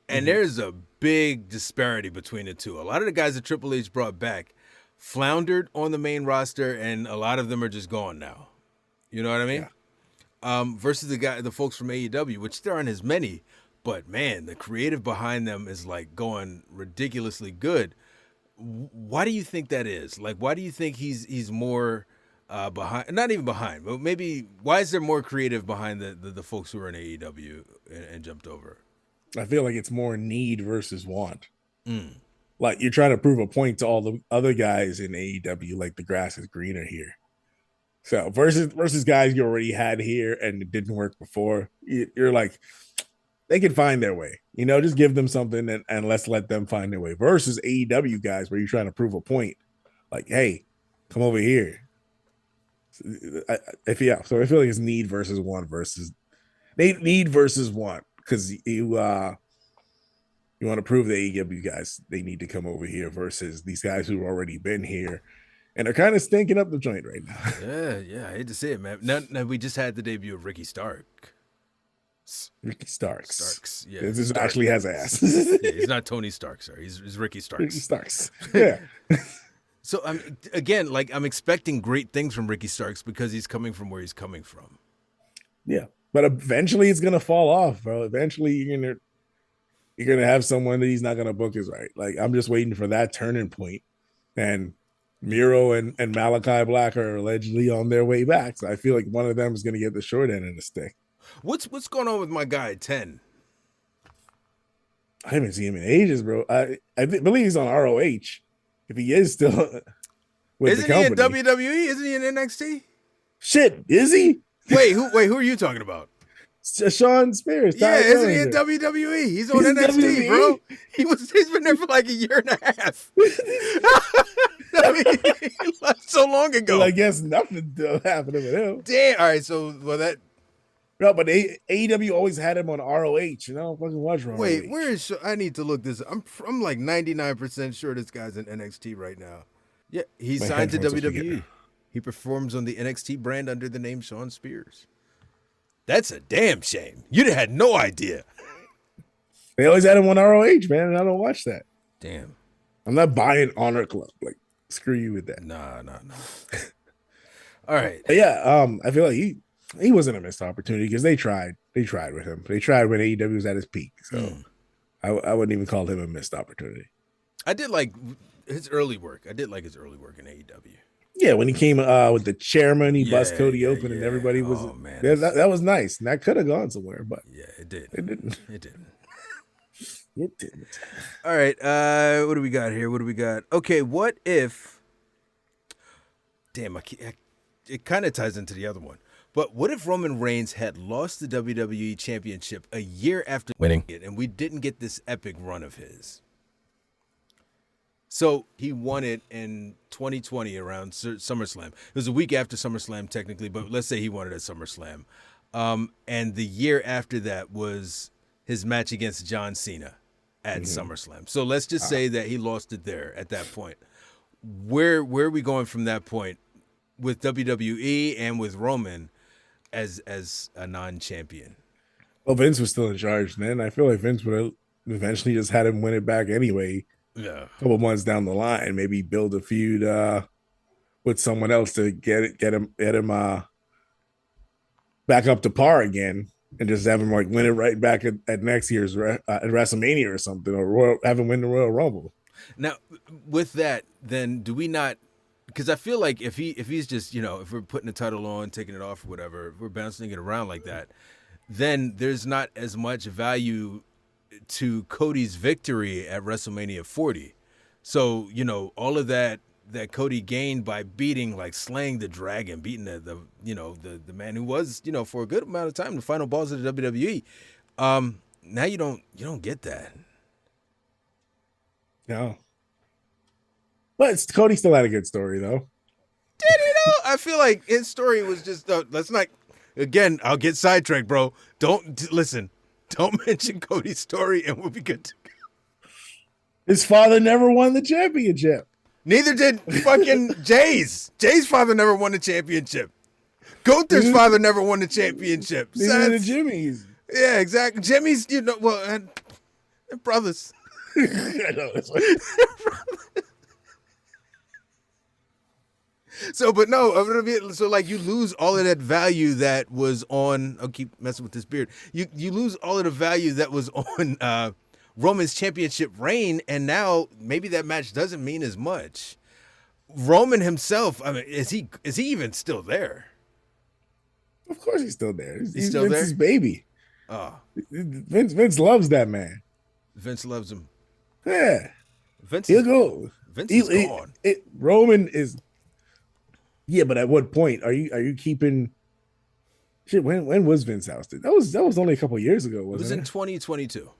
Speaker 3: And there's a big disparity between the two. A lot of the guys that Triple H brought back floundered on the main roster, and a lot of them are just gone now. You know what I mean? Yeah. Versus the folks from AEW, which there aren't as many, but man, the creative behind them is like going ridiculously good. Why do you think that is? Like, why do you think he's more behind? Not even behind, but maybe why is there more creative behind the folks who are in AEW and jumped over?
Speaker 4: I feel like it's more need versus want. Like you're trying to prove a point to all the other guys in AEW, like the grass is greener here. So versus guys you already had here and it didn't work before, you're like, they can find their way. Just give them something and let's let them find their way. Versus AEW guys where you're trying to prove a point. Like, hey, come over here. So I feel like it's need versus want because you want to prove the AEW guys they need to come over here versus these guys who've already been here and are kind of stinking up the joint right now.
Speaker 3: Yeah, I hate to say it, man. Now we just had the debut of Ricky Starks. Yeah,
Speaker 4: this Stark. Actually has ass.
Speaker 3: Yeah, he's not Tony Stark, sir. He's Ricky Starks.
Speaker 4: Ricky Starks. Yeah.
Speaker 3: So I'm expecting great things from Ricky Starks because he's coming from where he's coming from.
Speaker 4: Yeah, but eventually it's gonna fall off, bro. Eventually you're gonna have someone that he's not gonna book as right. Like I'm just waiting for that turning point, and Miro and Malachi Black are allegedly on their way back. So I feel like one of them is gonna get the short end of the stick.
Speaker 3: What's going on with my guy 10?
Speaker 4: I haven't seen him in ages, bro. I believe he's on ROH. If he is still with
Speaker 3: Isn't
Speaker 4: the company.
Speaker 3: he in WWE? Isn't he in NXT?
Speaker 4: Shit, is he?
Speaker 3: Who are you talking about?
Speaker 4: Sean Spears.
Speaker 3: Yeah, isn't he in WWE? He's on NXT, bro. He's been there for like a year and a half. I mean, he left so long ago.
Speaker 4: Well, I guess nothing happened with him.
Speaker 3: Damn. All right, so that.
Speaker 4: No, but AEW always had him on ROH. Fucking watch ROH.
Speaker 3: Wait, where is? I need to look this up. I'm like 99% sure this guy's in NXT right now. Yeah, he signed to WWE. He performs on the NXT brand under the name Sean Spears. That's a damn shame. You'd have had no idea.
Speaker 4: They always had him on ROH, man, and I don't watch that.
Speaker 3: Damn.
Speaker 4: I'm not buying Honor Club. Like, screw you with that.
Speaker 3: Nah. All right.
Speaker 4: But yeah, I feel like he wasn't a missed opportunity because they tried. They tried with him. They tried when AEW was at his peak. So I wouldn't even call him a missed opportunity.
Speaker 3: I did like his early work. I did like his early work in AEW.
Speaker 4: Yeah, when he came with the chairman, he bust Cody open, and everybody was. Oh, man, that was nice, and that could have gone somewhere, but
Speaker 3: yeah, it did.
Speaker 4: It didn't.
Speaker 3: It didn't.
Speaker 4: It didn't.
Speaker 3: All right, what do we got here? What do we got? Okay, what if? Damn, it kind of ties into the other one. But what if Roman Reigns had lost the WWE Championship a year after winning it, and we didn't get this epic run of his? So he won it in 2020 around SummerSlam. It was a week after SummerSlam, technically, but let's say he won it at SummerSlam. And the year after that was his match against John Cena at SummerSlam. So let's just say that he lost it there at that point. Where are we going from that point with WWE and with Roman as a non-champion?
Speaker 4: Well, Vince was still in charge then. I feel like Vince would have eventually just had him win it back anyway.
Speaker 3: Yeah.
Speaker 4: A couple months down the line, maybe build a feud with someone else to get him back up to par again, and just have him like win it right back at next year's at WrestleMania or something, or have him win the Royal Rumble.
Speaker 3: Now, with that, then do we not? Because I feel like if he's just if we're putting the title on, taking it off, or whatever, if we're bouncing it around like that, then there's not as much value to Cody's victory at WrestleMania 40. So all of that Cody gained by beating, like slaying the dragon, beating the man who was for a good amount of time the final boss of the WWE. Now you don't get that.
Speaker 4: No, but Cody still had a good story though.
Speaker 3: I feel like his story was just let's not. Again, I'll get sidetracked, bro. Listen. Don't mention Cody's story, and we'll be good to go.
Speaker 4: His father never won the championship.
Speaker 3: Neither did fucking Jay's. Jay's father never won the championship. Gunther's father never won the championship.
Speaker 4: Neither did Jimmy's.
Speaker 3: Yeah, exactly. Jimmy's, and brothers.
Speaker 4: I know.
Speaker 3: So, but no, so like you lose all of that value that was on. I'll keep messing with this beard. You lose all of the value that was on Roman's championship reign, and now maybe that match doesn't mean as much. Roman himself, I mean, is he even still there?
Speaker 4: Of course, he's still there. He's
Speaker 3: still
Speaker 4: Vince's
Speaker 3: there?
Speaker 4: baby.
Speaker 3: Oh,
Speaker 4: Vince loves that man.
Speaker 3: Vince loves him.
Speaker 4: Yeah,
Speaker 3: Vince,
Speaker 4: he'll go.
Speaker 3: Vince is gone.
Speaker 4: Roman is. Yeah, but at what point are you keeping? Shit, when was Vince ousted? That was only a couple of years ago,
Speaker 3: It was
Speaker 4: wasn't
Speaker 3: in 2022.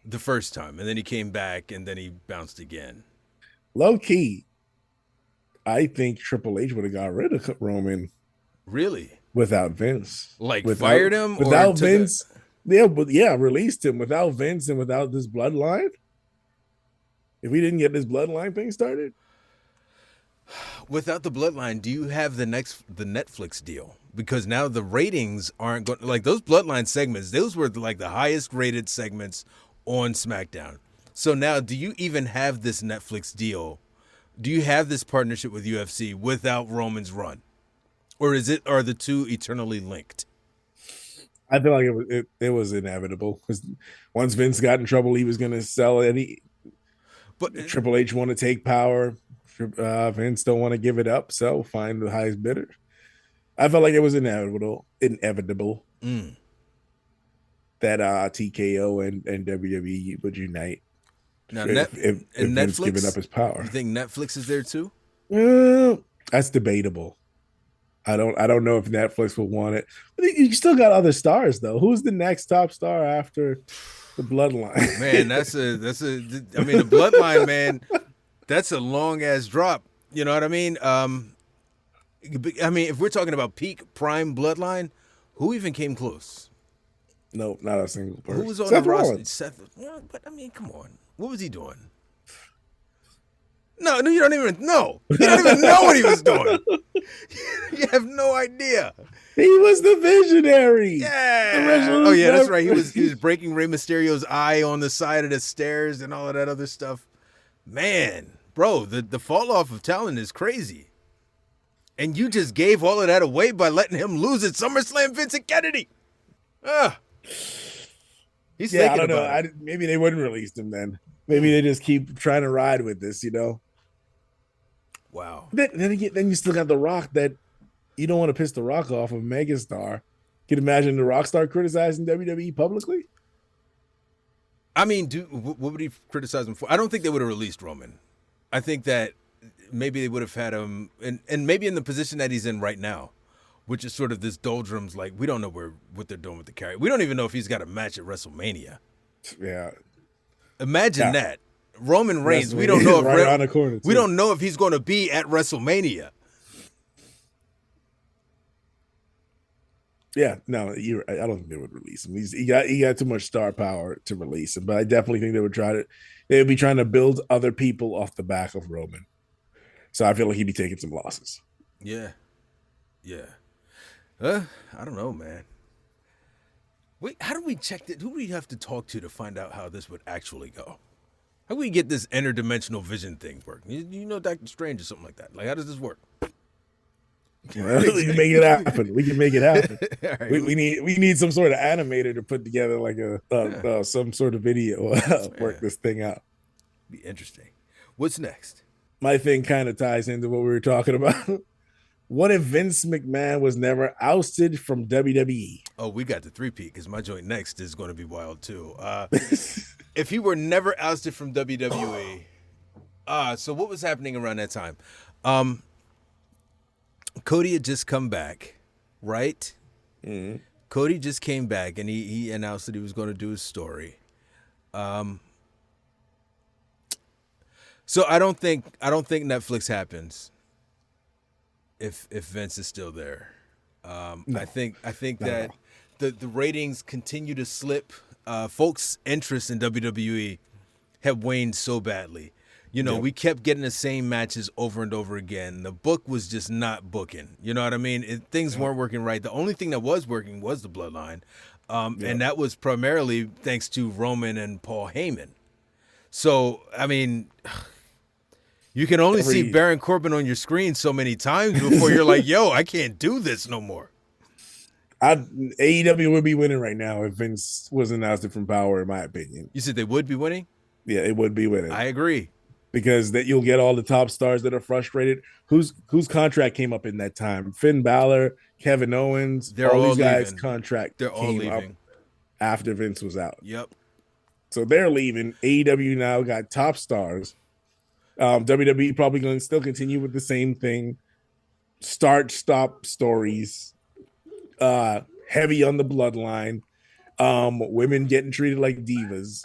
Speaker 3: The first time, and then he came back, and then he bounced again.
Speaker 4: Low key, I think Triple H would have got rid of Roman
Speaker 3: Really?
Speaker 4: without Vince.
Speaker 3: Fired him
Speaker 4: without Vince. Released him without Vince and without this bloodline. If we didn't get this bloodline thing started.
Speaker 3: Without the bloodline, do you have the Netflix deal? Because now the ratings aren't going like those bloodline segments. Those were like the highest rated segments on SmackDown. So now, do you even have this Netflix deal? Do you have this partnership with UFC without Roman's run, or are the two eternally linked?
Speaker 4: I feel like it was inevitable because once Vince got in trouble, he was going to sell it. But Triple H want to take power. Vince don't want to give it up, so find the highest bidder. I felt like it was inevitable that TKO and WWE would unite.
Speaker 3: Now,
Speaker 4: if Vince giving up his power,
Speaker 3: you think Netflix is there too?
Speaker 4: That's debatable. I don't know if Netflix will want it. But you still got other stars though. Who's the next top star after the Bloodline?
Speaker 3: Man, I mean, the Bloodline, man. That's a long ass drop. You know what I mean? If we're talking about peak prime Bloodline, who even came close?
Speaker 4: No, not a single person.
Speaker 3: Who was on the roster? Seth. But I mean, come on. What was he doing? No, you don't even know. You don't even know what he was doing. You have no idea.
Speaker 4: He was the visionary.
Speaker 3: Yeah. Oh yeah, that's right. He was breaking Rey Mysterio's eye on the side of the stairs and all of that other stuff. Man, bro, the fall off of talent is crazy. And you just gave all of that away by letting him lose at SummerSlam, Vincent Kennedy. He's thinking
Speaker 4: I don't know.
Speaker 3: about it.
Speaker 4: Maybe they wouldn't release him then. Maybe they just keep trying to ride with this,
Speaker 3: Wow.
Speaker 4: Then you still got The Rock that you don't want to piss The Rock off of megastar. Can you imagine The Rock start criticizing WWE publicly?
Speaker 3: I mean, what would he criticize him for? I don't think they would have released Roman. I think that maybe they would have had him, and maybe in the position that he's in right now, which is sort of this doldrums, like we don't know what they're doing with the character. We don't even know if he's got a match at WrestleMania.
Speaker 4: Yeah.
Speaker 3: Imagine that. Roman Reigns, we don't know if
Speaker 4: right around the corner,
Speaker 3: we don't know if he's going to be at WrestleMania.
Speaker 4: Yeah, no, I don't think they would release him. He got too much star power to release him, but I definitely think they would be trying to build other people off the back of Roman. So I feel like he'd be taking some losses.
Speaker 3: Yeah. I don't know, man. Wait, how do we check that? Who do we have to talk to find out how this would actually go? How do we get this interdimensional vision thing working? You know Doctor Strange or something like that. Like, how does this work?
Speaker 4: Well, we can make it happen. We can make it happen.
Speaker 3: Right.
Speaker 4: We need some sort of animator to put together like some sort of video work this thing out.
Speaker 3: Be interesting. What's next?
Speaker 4: My thing kind of ties into what we were talking about. What if Vince McMahon was never ousted from WWE?
Speaker 3: Oh, we got the three-peat because my joint next is going to be wild too. If he were never ousted from WWE, so what was happening around that time? Cody had just come back, right?
Speaker 4: Mm-hmm.
Speaker 3: Cody just came back and he announced that he was going to do his story. So I don't think Netflix happens if Vince is still there. No. I think that the ratings continue to slip. Folks' interest in WWE have waned so badly. You know, we kept getting the same matches over and over again. The book was just not booking. You know what I mean? Things weren't working right. The only thing that was working was the Bloodline. And that was primarily thanks to Roman and Paul Heyman. So, I mean, you can only see Baron Corbin on your screen so many times before you're like, yo, I can't do this no more.
Speaker 4: AEW would be winning right now if Vince wasn't ousted from power, in my opinion.
Speaker 3: You said they would be winning?
Speaker 4: Yeah, it would be winning.
Speaker 3: I agree.
Speaker 4: Because that you'll get all the top stars that are frustrated. Whose contract came up in that time? Finn Balor, Kevin Owens, all these guys' contract came up after Vince was out.
Speaker 3: Yep.
Speaker 4: So they're leaving. AEW now got top stars. WWE probably going to still continue with the same thing. Start-stop stories. Heavy on the bloodline. Women getting treated like divas.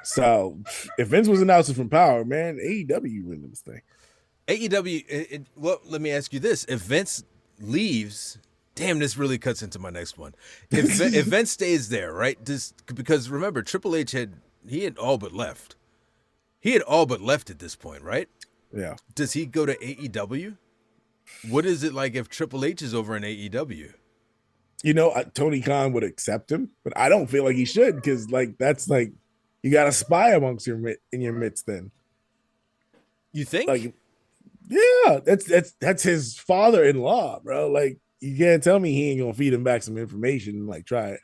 Speaker 4: So if Vince was announced from power, man, AEW win this thing.
Speaker 3: AEW, well, let me ask you this. If Vince leaves, damn, this really cuts into my next one. If Vince stays there, right? Because remember, Triple H had all but left. He had all but left at this point, right?
Speaker 4: Yeah.
Speaker 3: Does he go to AEW? What is it like if Triple H is over in AEW?
Speaker 4: You know, Tony Khan would accept him, but I don't feel like he should because, that's you got a spy amongst in your midst. Then
Speaker 3: you think?
Speaker 4: Like, yeah, that's his father-in-law, bro. Like, you can't tell me he ain't gonna feed him back some information. Like, try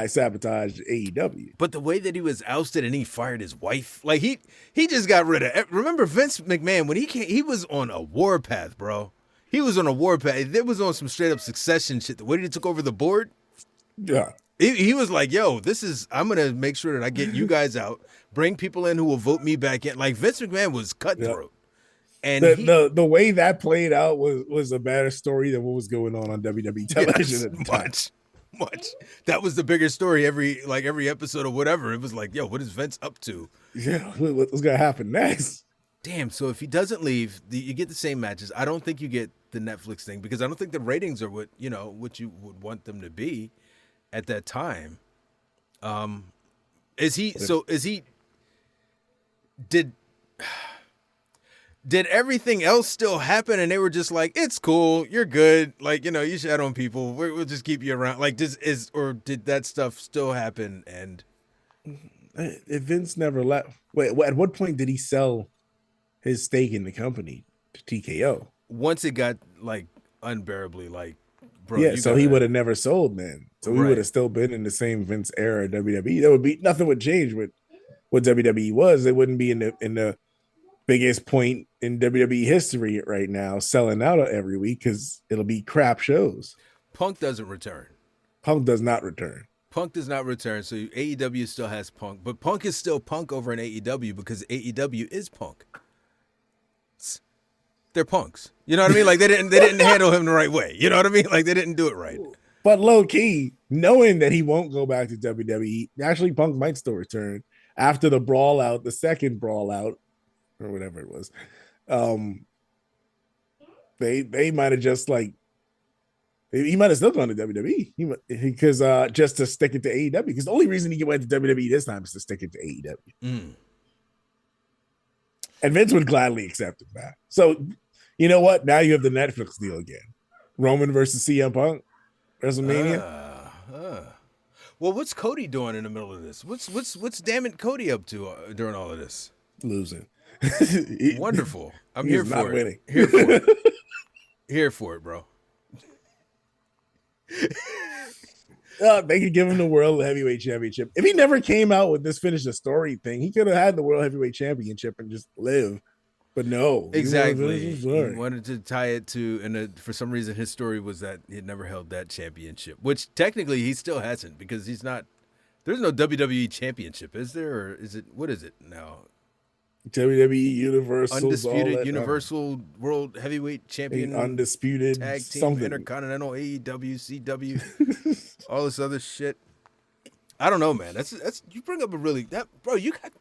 Speaker 4: sabotage AEW.
Speaker 3: But the way that he was ousted and he fired his wife, like he just got rid of. Remember Vince McMahon when he was on a warpath, bro. He was on a warpath. It was on some straight up Succession shit. The way he took over the board,
Speaker 4: yeah.
Speaker 3: He was like, yo, I'm going to make sure that I get you guys out, bring people in who will vote me back in. Like, Vince McMahon was cutthroat. And
Speaker 4: the way that played out was a better story than what was going on WWE television at the time.
Speaker 3: Much. That was the bigger story every episode or whatever. It was like, yo, what is Vince up to?
Speaker 4: Yeah, what's going to happen next?
Speaker 3: Damn, so if he doesn't leave, you get the same matches. I don't think you get the Netflix thing because I don't think the ratings are what you would want them to be at that time. Did everything else still happen and they were just like, it's cool, you're good, like, you shat on people, we'll just keep you around, like, or did that stuff still happen? And
Speaker 4: if Vince never left, wait, at what point did he sell his stake in the company to TKO?
Speaker 3: Once it got like unbearably like, bro.
Speaker 4: Yeah, so he would have never sold, man. So we would have still been in the same Vince era of WWE. There would be nothing would change with what WWE was. It wouldn't be in the biggest point in WWE history right now, selling out every week because it'll be crap shows.
Speaker 3: Punk doesn't return.
Speaker 4: Punk does not return.
Speaker 3: Punk does not return. So AEW still has Punk, but Punk is still Punk over in AEW because AEW is Punk. They're punks. You know what I mean? Like they didn't handle him the right way. You know what I mean? Like they didn't do it right.
Speaker 4: But low key, knowing that he won't go back to WWE, actually Punk might still return after the brawl out, the second brawl out, or whatever it was. They might have just he might have still gone to WWE because just to stick it to AEW. Because the only reason he went to WWE this time is to stick it to AEW. And Vince would gladly accept it back. So, you know what? Now you have the Netflix deal again. Roman versus CM Punk, WrestleMania.
Speaker 3: Well, what's Cody doing in the middle of this? What's damn it Cody up to during all of this?
Speaker 4: Losing.
Speaker 3: Wonderful. I'm
Speaker 4: He
Speaker 3: here
Speaker 4: is
Speaker 3: for
Speaker 4: not
Speaker 3: it.
Speaker 4: winning.
Speaker 3: Here for it. Here for it, bro.
Speaker 4: They could give him the World Heavyweight Championship. If he never came out with this finish the story thing, he could have had the World Heavyweight Championship and just live. But no,
Speaker 3: Exactly. He wanted to tie it to, and for some reason, his story was that he had never held that championship, which technically he still hasn't because he's not. There's no WWE Championship, is there, or is it? What is it now?
Speaker 4: WWE Universal,
Speaker 3: Undisputed Universal World Heavyweight Champion,
Speaker 4: undisputed
Speaker 3: Tag Team,
Speaker 4: something.
Speaker 3: Intercontinental, AEW, CW, all this other shit. I don't know, man. That's you bring up a really bro. You got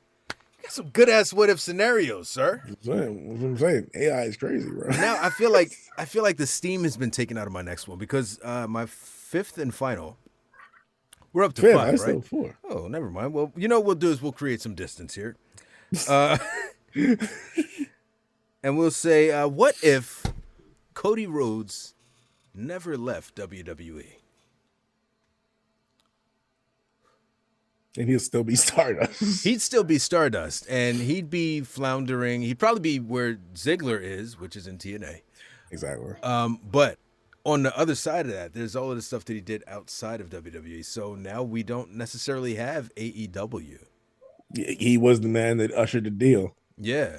Speaker 3: some good ass what if scenarios, sir.
Speaker 4: That's what I'm saying. AI is crazy, bro.
Speaker 3: Now I feel like the steam has been taken out of my next one because my fifth and final. We're up to
Speaker 4: Fifth,
Speaker 3: 5,
Speaker 4: I
Speaker 3: right?
Speaker 4: said 4.
Speaker 3: Oh, never mind. Well, you know what we'll do is we'll create some distance here. And we'll say, what if Cody Rhodes never left WWE?
Speaker 4: And he'll still be Stardust.
Speaker 3: He'd still be Stardust, and he'd be floundering. He'd probably be where Ziggler is, which is in TNA.
Speaker 4: Exactly.
Speaker 3: But on the other side of that, there's all of the stuff that he did outside of WWE. So now we don't necessarily have AEW.
Speaker 4: He was the man that ushered the deal.
Speaker 3: Yeah.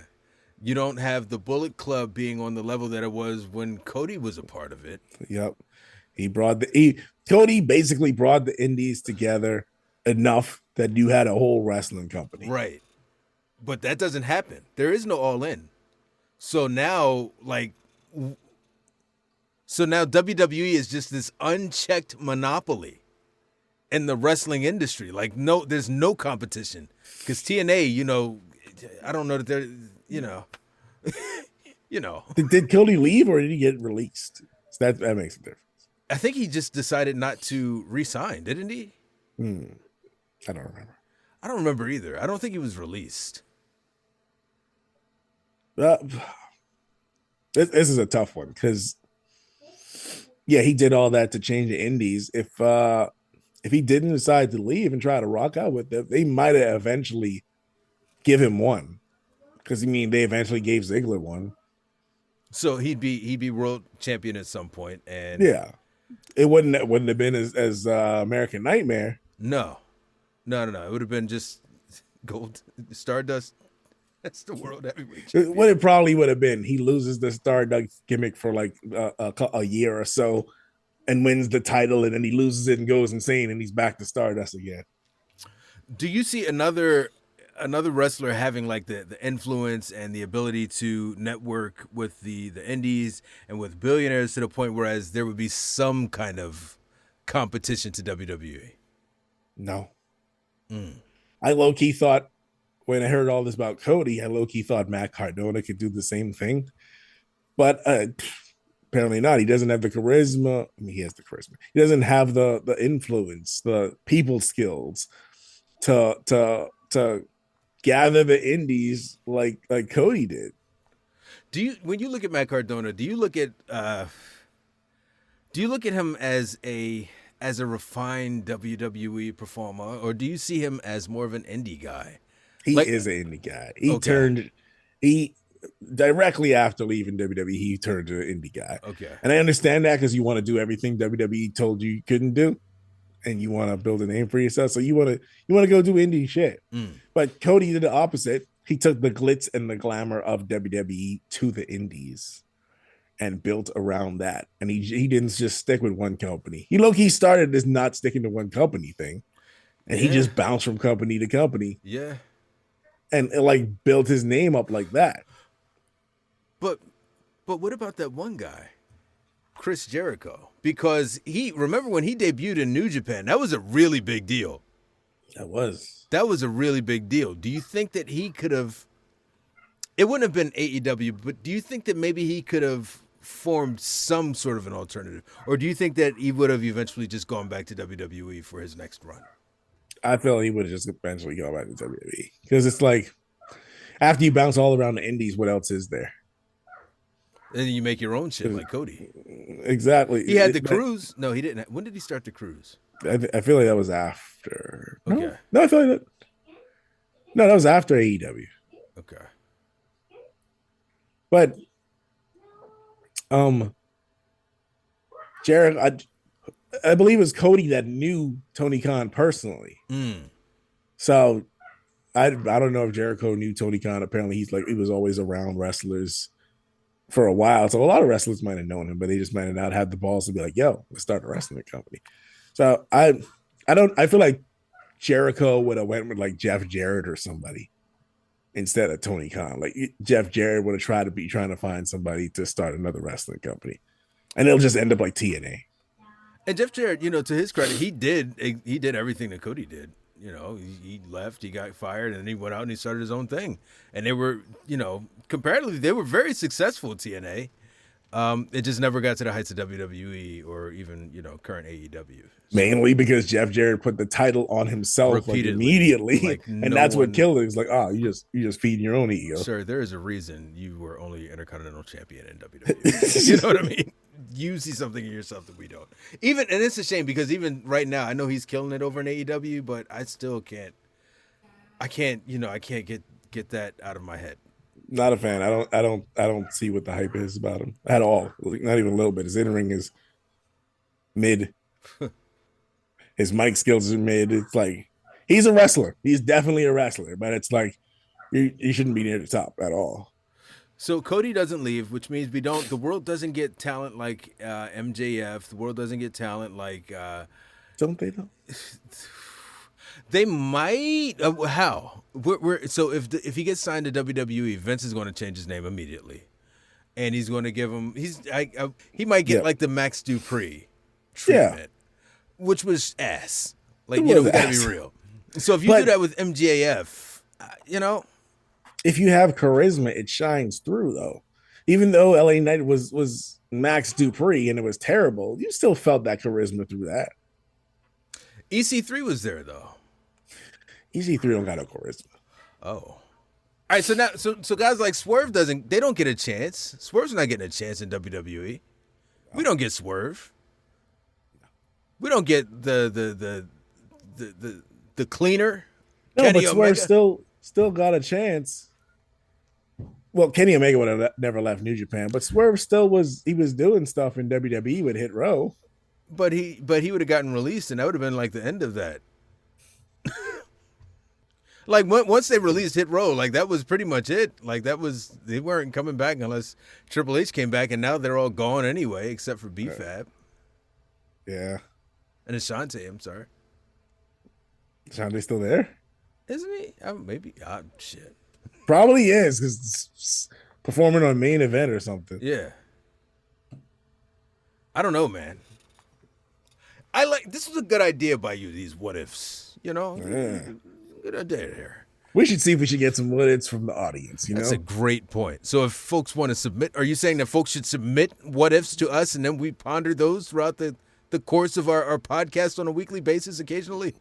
Speaker 3: You don't have the Bullet Club being on the level that it was when Cody was a part of it.
Speaker 4: Yep. Cody basically brought the indies together enough that you had a whole wrestling company.
Speaker 3: Right. But that doesn't happen. There is no All In. So now WWE is just this unchecked monopoly in the wrestling industry. Like, no, there's no competition. Because TNA, I don't know that they're,
Speaker 4: Did Cody leave or did he get released? So that makes a difference.
Speaker 3: I think he just decided not to re-sign, didn't he?
Speaker 4: I don't remember.
Speaker 3: I don't remember either. I don't think he was released.
Speaker 4: This is a tough one because, yeah, he did all that to change the indies. If he didn't decide to leave and try to rock out with them, they might have eventually give him one. Because they eventually gave Ziggler one.
Speaker 3: So he'd be world champion at some point, and
Speaker 4: yeah, it wouldn't have been as American Nightmare.
Speaker 3: No. It would have been just gold Stardust. That's the world heavyweight champion.
Speaker 4: What it probably would have been, he loses the Stardust gimmick for like a year or so, and wins the title, and then he loses it and goes insane, and he's back to Stardust again.
Speaker 3: Do you see another wrestler having like the influence and the ability to network with the indies and with billionaires to the point whereas there would be some kind of competition to WWE?
Speaker 4: No. I low-key thought when I heard all this about Cody, I low-key thought Matt Cardona could do the same thing. But apparently not. He doesn't have the charisma. He has the charisma. He doesn't have the influence, the people skills to gather the indies like Cody did.
Speaker 3: When you look at Matt Cardona, do you look at him as a refined WWE performer, or do you see him as more of an indie guy?
Speaker 4: He is an indie guy. He directly after leaving WWE, he turned to an indie guy.
Speaker 3: Okay.
Speaker 4: And I understand that because you want to do everything WWE told you couldn't do. And you want to build a name for yourself. So you want to go do indie shit. But Cody did the opposite. He took the glitz and the glamour of WWE to the indies and built around that. And he didn't just stick with one company. He started this not sticking to one company thing. And he just bounced from company to company.
Speaker 3: Yeah.
Speaker 4: And like built his name up like that.
Speaker 3: But what about that one guy? Chris Jericho, because remember when he debuted in New Japan, that was a really big deal. That was a really big deal. Do you think that he could have, it wouldn't have been AEW, but do you think that maybe he could have formed some sort of an alternative? Or do you think that he would have eventually just gone back to WWE for his next run?
Speaker 4: I feel he would have just eventually gone back to WWE because it's like after you bounce all around the indies, what else is there?
Speaker 3: And then you make your own shit like Cody.
Speaker 4: Exactly.
Speaker 3: He had the cruise. No, he didn't. When did he start the cruise?
Speaker 4: I feel like that was after. No,
Speaker 3: Okay.
Speaker 4: no, I feel like that. No, that was after AEW.
Speaker 3: Okay.
Speaker 4: But um, Jared, I believe it was Cody that knew Tony Khan personally.
Speaker 3: Mm.
Speaker 4: So I don't know if Jericho knew Tony Khan. Apparently, he was always around wrestlers for a while. So a lot of wrestlers might have known him, but they just might have not had the balls to be like, "Yo, let's start a wrestling company." So I feel like Jericho would have went with like Jeff Jarrett or somebody instead of Tony Khan. Like Jeff Jarrett would have trying to find somebody to start another wrestling company, and it'll just end up like TNA.
Speaker 3: And Jeff Jarrett, to his credit, he did everything that Cody did. He left, he got fired, and then he went out and he started his own thing. And they were, comparatively, they were very successful at TNA. It just never got to the heights of WWE or even, current AEW.
Speaker 4: Mainly because Jeff Jarrett put the title on himself like, immediately, and that's what killed it. It's like, oh, you just feeding your own ego.
Speaker 3: Sir, there is a reason you were only Intercontinental Champion in WWE. You know what I mean? You see something in yourself that we don't. And it's a shame because even right now, I know he's killing it over in AEW, but I still can't. I can't get that out of my head.
Speaker 4: Not a fan. I don't see what the hype is about him at all. Not even a little bit. His in-ring is mid. His mic skills are mid. It's like he's a wrestler. He's definitely a wrestler, but it's like you shouldn't be near the top at all.
Speaker 3: So Cody doesn't leave, which means the world doesn't get talent like MJF. The world doesn't get talent like
Speaker 4: don't they though?
Speaker 3: They might. How? So if he gets signed to WWE, Vince is going to change his name immediately, and he's going to give him. He might get like the Max Dupree treatment, which was ass. Like we got to be real. So if you do that with MJF,
Speaker 4: if you have charisma, it shines through though. Even though LA Knight was Max Dupree and it was terrible, you still felt that charisma through that.
Speaker 3: EC3 was there though.
Speaker 4: EC3 don't got no charisma.
Speaker 3: Oh. All right, so now so guys like Swerve they don't get a chance. Swerve's not getting a chance in WWE. We don't get Swerve. We don't get the cleaner.
Speaker 4: No,
Speaker 3: Kenny
Speaker 4: but Swerve
Speaker 3: Omega.
Speaker 4: still got a chance. Well, Kenny Omega would have never left New Japan, but Swerve still was doing stuff in WWE with Hit Row.
Speaker 3: But he would have gotten released, and that would have been like the end of that. Like once they released Hit Row, like that was pretty much it. Like they weren't coming back unless Triple H came back, and now they're all gone anyway, except for B-Fab.
Speaker 4: Yeah.
Speaker 3: And Ashante, I'm sorry.
Speaker 4: Ashante's still there?
Speaker 3: Isn't he? Maybe. Shit.
Speaker 4: Probably is because performing on Main Event or something.
Speaker 3: Yeah. I don't know, man. This was a good idea by you, these what ifs.
Speaker 4: Yeah.
Speaker 3: Good idea there.
Speaker 4: We should see if we should get some what ifs from the audience.
Speaker 3: That's a great point. So if folks want to submit, are you saying that folks should submit what ifs to us and then we ponder those throughout the course of our podcast on a weekly basis occasionally?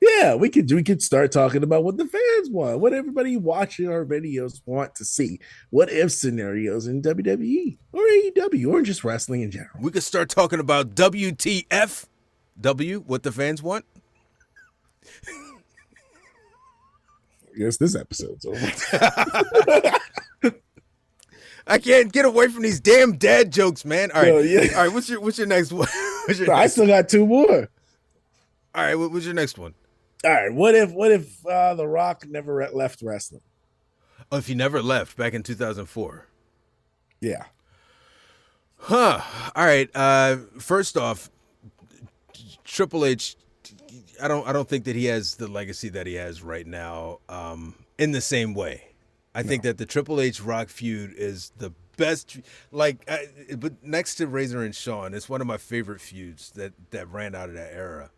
Speaker 4: Yeah, we could start talking about what the fans want, what everybody watching our videos want to see, what if scenarios in WWE or AEW or just wrestling in general.
Speaker 3: We could start talking about WTF, what the fans want.
Speaker 4: Yes, this episode's over.
Speaker 3: I can't get away from these damn dad jokes, man. All right, all right. What's your next one?
Speaker 4: I still got two more.
Speaker 3: All right, what's your next one?
Speaker 4: All right, what if The Rock never left wrestling?
Speaker 3: Oh, if he never left back in 2004.
Speaker 4: Yeah.
Speaker 3: Huh. All right. First off, Triple H. I don't think that he has the legacy that he has right now. In the same way, I think that the Triple H Rock feud is the best. But next to Razor and Shawn, it's one of my favorite feuds that ran out of that era.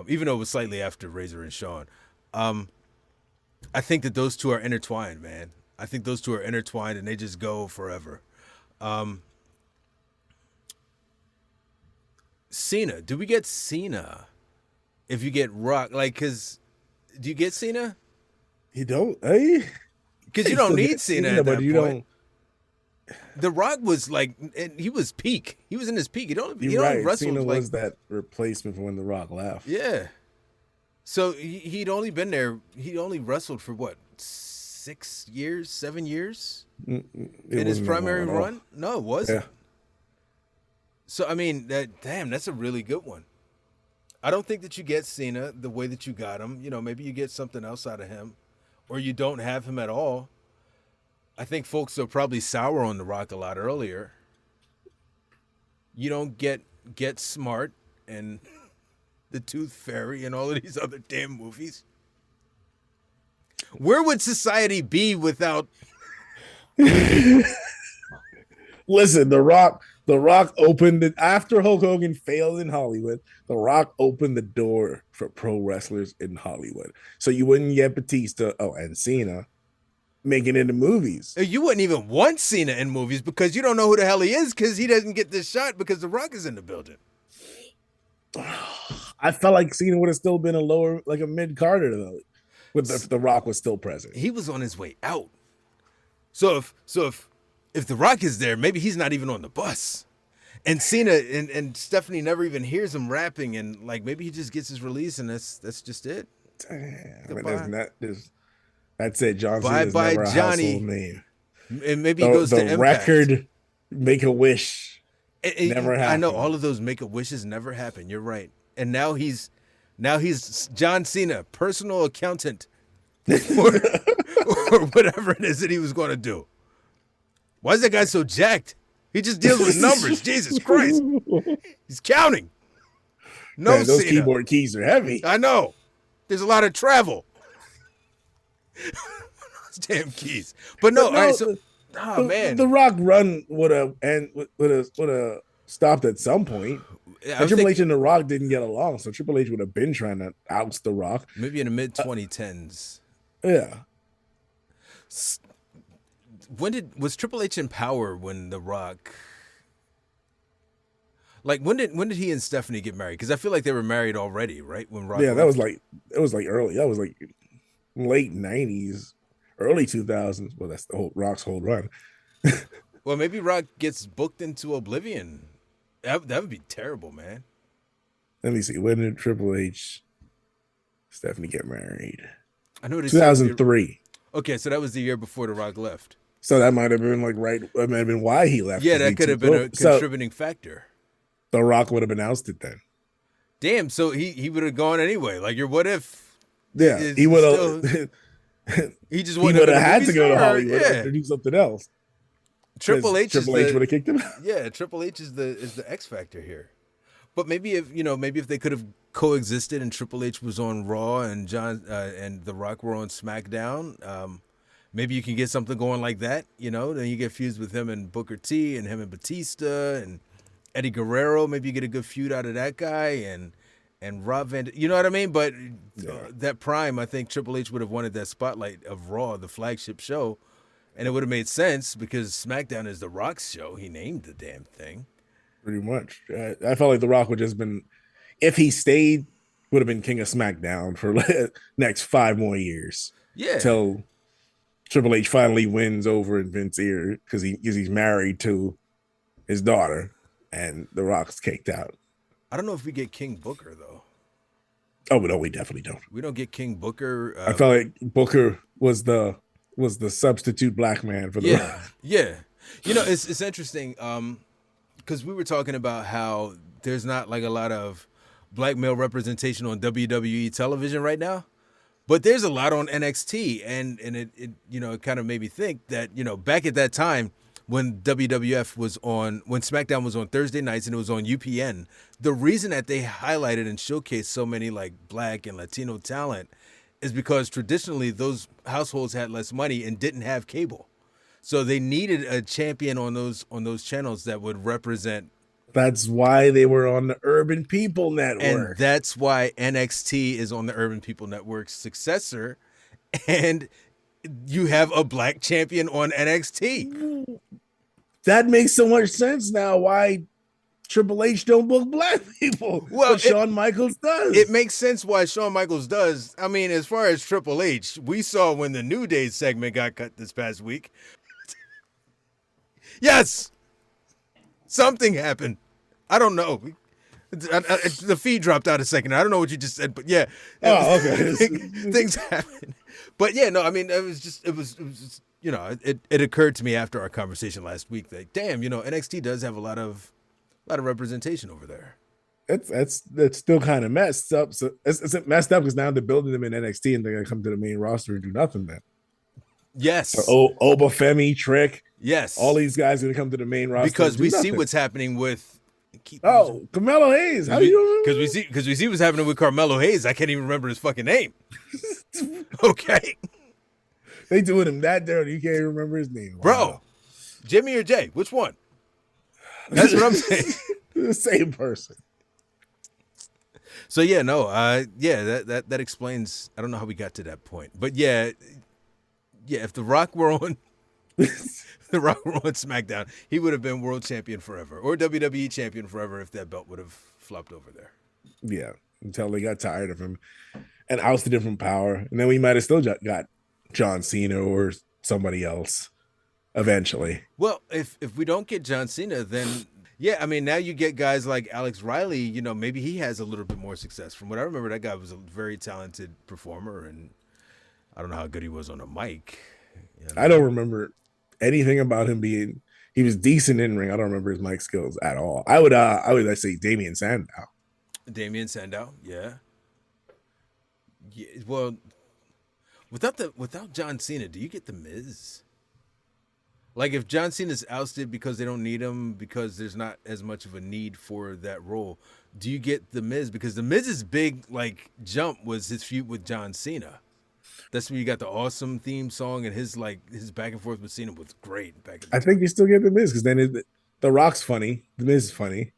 Speaker 3: Even though it was slightly after Razor and Shawn. I think that those two are intertwined, man. I think those two are intertwined and they just go forever. Cena. Do we get Cena if you get Rock? Because do you get Cena?
Speaker 4: You don't, eh?
Speaker 3: Because you don't need Cena at that point. The Rock was like, and he was peak. He was in his peak. He
Speaker 4: You're
Speaker 3: only
Speaker 4: right.
Speaker 3: wrestled
Speaker 4: Cena
Speaker 3: like,
Speaker 4: was that replacement for when The Rock left.
Speaker 3: yeah. So he'd only been there. He only wrestled for what, 6 years, 7 years
Speaker 4: It
Speaker 3: in his
Speaker 4: wasn't that long
Speaker 3: primary
Speaker 4: at all.
Speaker 3: run. No, it wasn't.
Speaker 4: Yeah.
Speaker 3: So I mean, that's a really good one. I don't think that you get Cena the way that you got him. You know, maybe you get something else out of him, or you don't have him at all. I think folks are probably sour on The Rock a lot earlier. You don't get Smart and the Tooth Fairy and all of these other damn movies. Where would society be without?
Speaker 4: Listen, The Rock opened it after Hulk Hogan failed in Hollywood. The Rock opened the door for pro wrestlers in Hollywood. So you wouldn't get Batista, and Cena making it into movies.
Speaker 3: You wouldn't even want Cena in movies because you don't know who the hell he is because he doesn't get this shot because The Rock is in the building.
Speaker 4: I felt like Cena would have still been a mid Carter though, if the Rock was still present.
Speaker 3: He was on his way out. So if The Rock is there, maybe he's not even on the bus. And Cena and Stephanie never even hears him rapping, and like maybe he just gets his release, and that's just it.
Speaker 4: Damn, that's it. John
Speaker 3: Bye
Speaker 4: Cena's
Speaker 3: bye,
Speaker 4: never a
Speaker 3: Johnny.
Speaker 4: household name.
Speaker 3: And maybe he goes to
Speaker 4: the
Speaker 3: Impact.
Speaker 4: record Make a Wish never happened.
Speaker 3: I know all of those make a wishes never happen. You're right. And now he's John Cena, personal accountant or whatever it is that he was going to do. Why is that guy so jacked? He just deals with numbers. Jesus Christ. He's counting. No,
Speaker 4: Man, those
Speaker 3: Cena.
Speaker 4: keyboard keys are heavy.
Speaker 3: I know. There's a lot of travel. Those damn keys. But no, all right, so man.
Speaker 4: The Rock run would have stopped at some point.
Speaker 3: I
Speaker 4: Triple
Speaker 3: think
Speaker 4: H and The Rock didn't get along, so Triple H would have been trying to oust The Rock.
Speaker 3: maybe in the mid 2010s.
Speaker 4: Yeah.
Speaker 3: Was Triple H in power when The Rock? Like when did he and Stephanie get married? Because I feel like they were married already, right? When Rock.
Speaker 4: Yeah,
Speaker 3: left.
Speaker 4: that was like early. That was like late 90s, early 2000s. Well, that's the whole Rock's whole run.
Speaker 3: Well, maybe Rock gets booked into oblivion. That would be terrible, man.
Speaker 4: Let me see. When did Triple H Stephanie get married?
Speaker 3: I know
Speaker 4: 2003.
Speaker 3: Okay, so that was the year before The Rock left.
Speaker 4: So that might have been that might have been why he left.
Speaker 3: Yeah, that could have been a contributing factor.
Speaker 4: The Rock would have been ousted then.
Speaker 3: Damn, so he would have gone anyway. Like your what if?
Speaker 4: Yeah, he would have.
Speaker 3: He just
Speaker 4: He would have had to go to
Speaker 3: star.
Speaker 4: Hollywood to do something else.
Speaker 3: Triple H
Speaker 4: would have kicked him out.
Speaker 3: Yeah, Triple H is the X factor here. But maybe if they could have coexisted and Triple H was on Raw and John and The Rock were on SmackDown, maybe you can get something going like that. Then you get fused with him and Booker T and him and Batista and Eddie Guerrero. Maybe you get a good feud out of that guy and Rob Van. You know what I mean? But that prime, I think Triple H would have wanted that spotlight of Raw, the flagship show. And it would have made sense because SmackDown is The Rock's show. He named the damn thing.
Speaker 4: Pretty much. I felt like The Rock would just been, if he stayed, would have been king of SmackDown for next 5 more years.
Speaker 3: Yeah.
Speaker 4: Till Triple H finally wins over in Vince's ear because he's married to his daughter and The Rock's kicked out.
Speaker 3: I don't know if we get King Booker though.
Speaker 4: Oh, but no, we definitely don't.
Speaker 3: We don't get King Booker.
Speaker 4: I felt like Booker was the substitute black man for The Rock.
Speaker 3: Yeah. It's interesting because we were talking about how there's not like a lot of black male representation on WWE television right now, but there's a lot on NXT, and it kind of made me think that back at that time when WWF was on, when SmackDown was on Thursday nights and it was on UPN, the reason that they highlighted and showcased so many like black and Latino talent is because traditionally those households had less money and didn't have cable. So they needed a champion on those channels that would represent.
Speaker 4: That's why they were on the Urban People Network.
Speaker 3: And that's why NXT is on the Urban People Network's successor. And you have a black champion on NXT.
Speaker 4: That makes so much sense now why Triple H don't book black people. Well, Shawn Michaels does.
Speaker 3: It makes sense why Shawn Michaels does. I mean, as far as Triple H, we saw when the New Day segment got cut this past week. Yes, something happened. I don't know. The feed dropped out a second. I don't know what you just said, but yeah.
Speaker 4: Oh, okay.
Speaker 3: Things happen. But yeah, no, I mean, it was just, you know, it occurred to me after our conversation last week that, damn, you know, NXT does have a lot of representation over there.
Speaker 4: That's still kind of messed up. So it's messed up because now they're building them in NXT and they're gonna come to the main roster and do nothing then.
Speaker 3: Yes.
Speaker 4: So Obafemi, Trick,
Speaker 3: yes.
Speaker 4: all these guys are gonna come to the main roster
Speaker 3: because we see what's happening with.
Speaker 4: Carmelo Hayes. How do you?
Speaker 3: Because we see what's happening with Carmelo Hayes. I can't even remember his fucking name. Okay.
Speaker 4: They doing him that dirty. You can't even remember his name,
Speaker 3: bro. Jimmy or Jay? Which one? That's what I'm saying.
Speaker 4: The same person.
Speaker 3: So yeah, no, that explains. I don't know how we got to that point, but yeah. If The Rock were on, SmackDown, he would have been world champion forever, or WWE champion forever if that belt would have flopped over there.
Speaker 4: Yeah, until they got tired of him and ousted him from power, and then we might have still got John Cena or somebody else eventually.
Speaker 3: Well, if we don't get John Cena, then. Yeah, I mean, now you get guys like Alex Riley, you know, maybe he has a little bit more success. From what I remember, that guy was a very talented performer, and I don't know how good he was on a mic. You know?
Speaker 4: I don't remember anything about him being, he was decent in ring. I don't remember his mic skills at all. I would say Damian Sandow.
Speaker 3: Damian Sandow, yeah. Well, without John Cena, do you get The Miz? Like, if John Cena's ousted because they don't need him, because there's not as much of a need for that role, do you get The Miz? Because The Miz's big, like, jump was his feud with John Cena. That's when you got the awesome theme song, and his back and forth with Cena was great.
Speaker 4: I think you still get The Miz, because then The Rock's funny. The Miz is funny.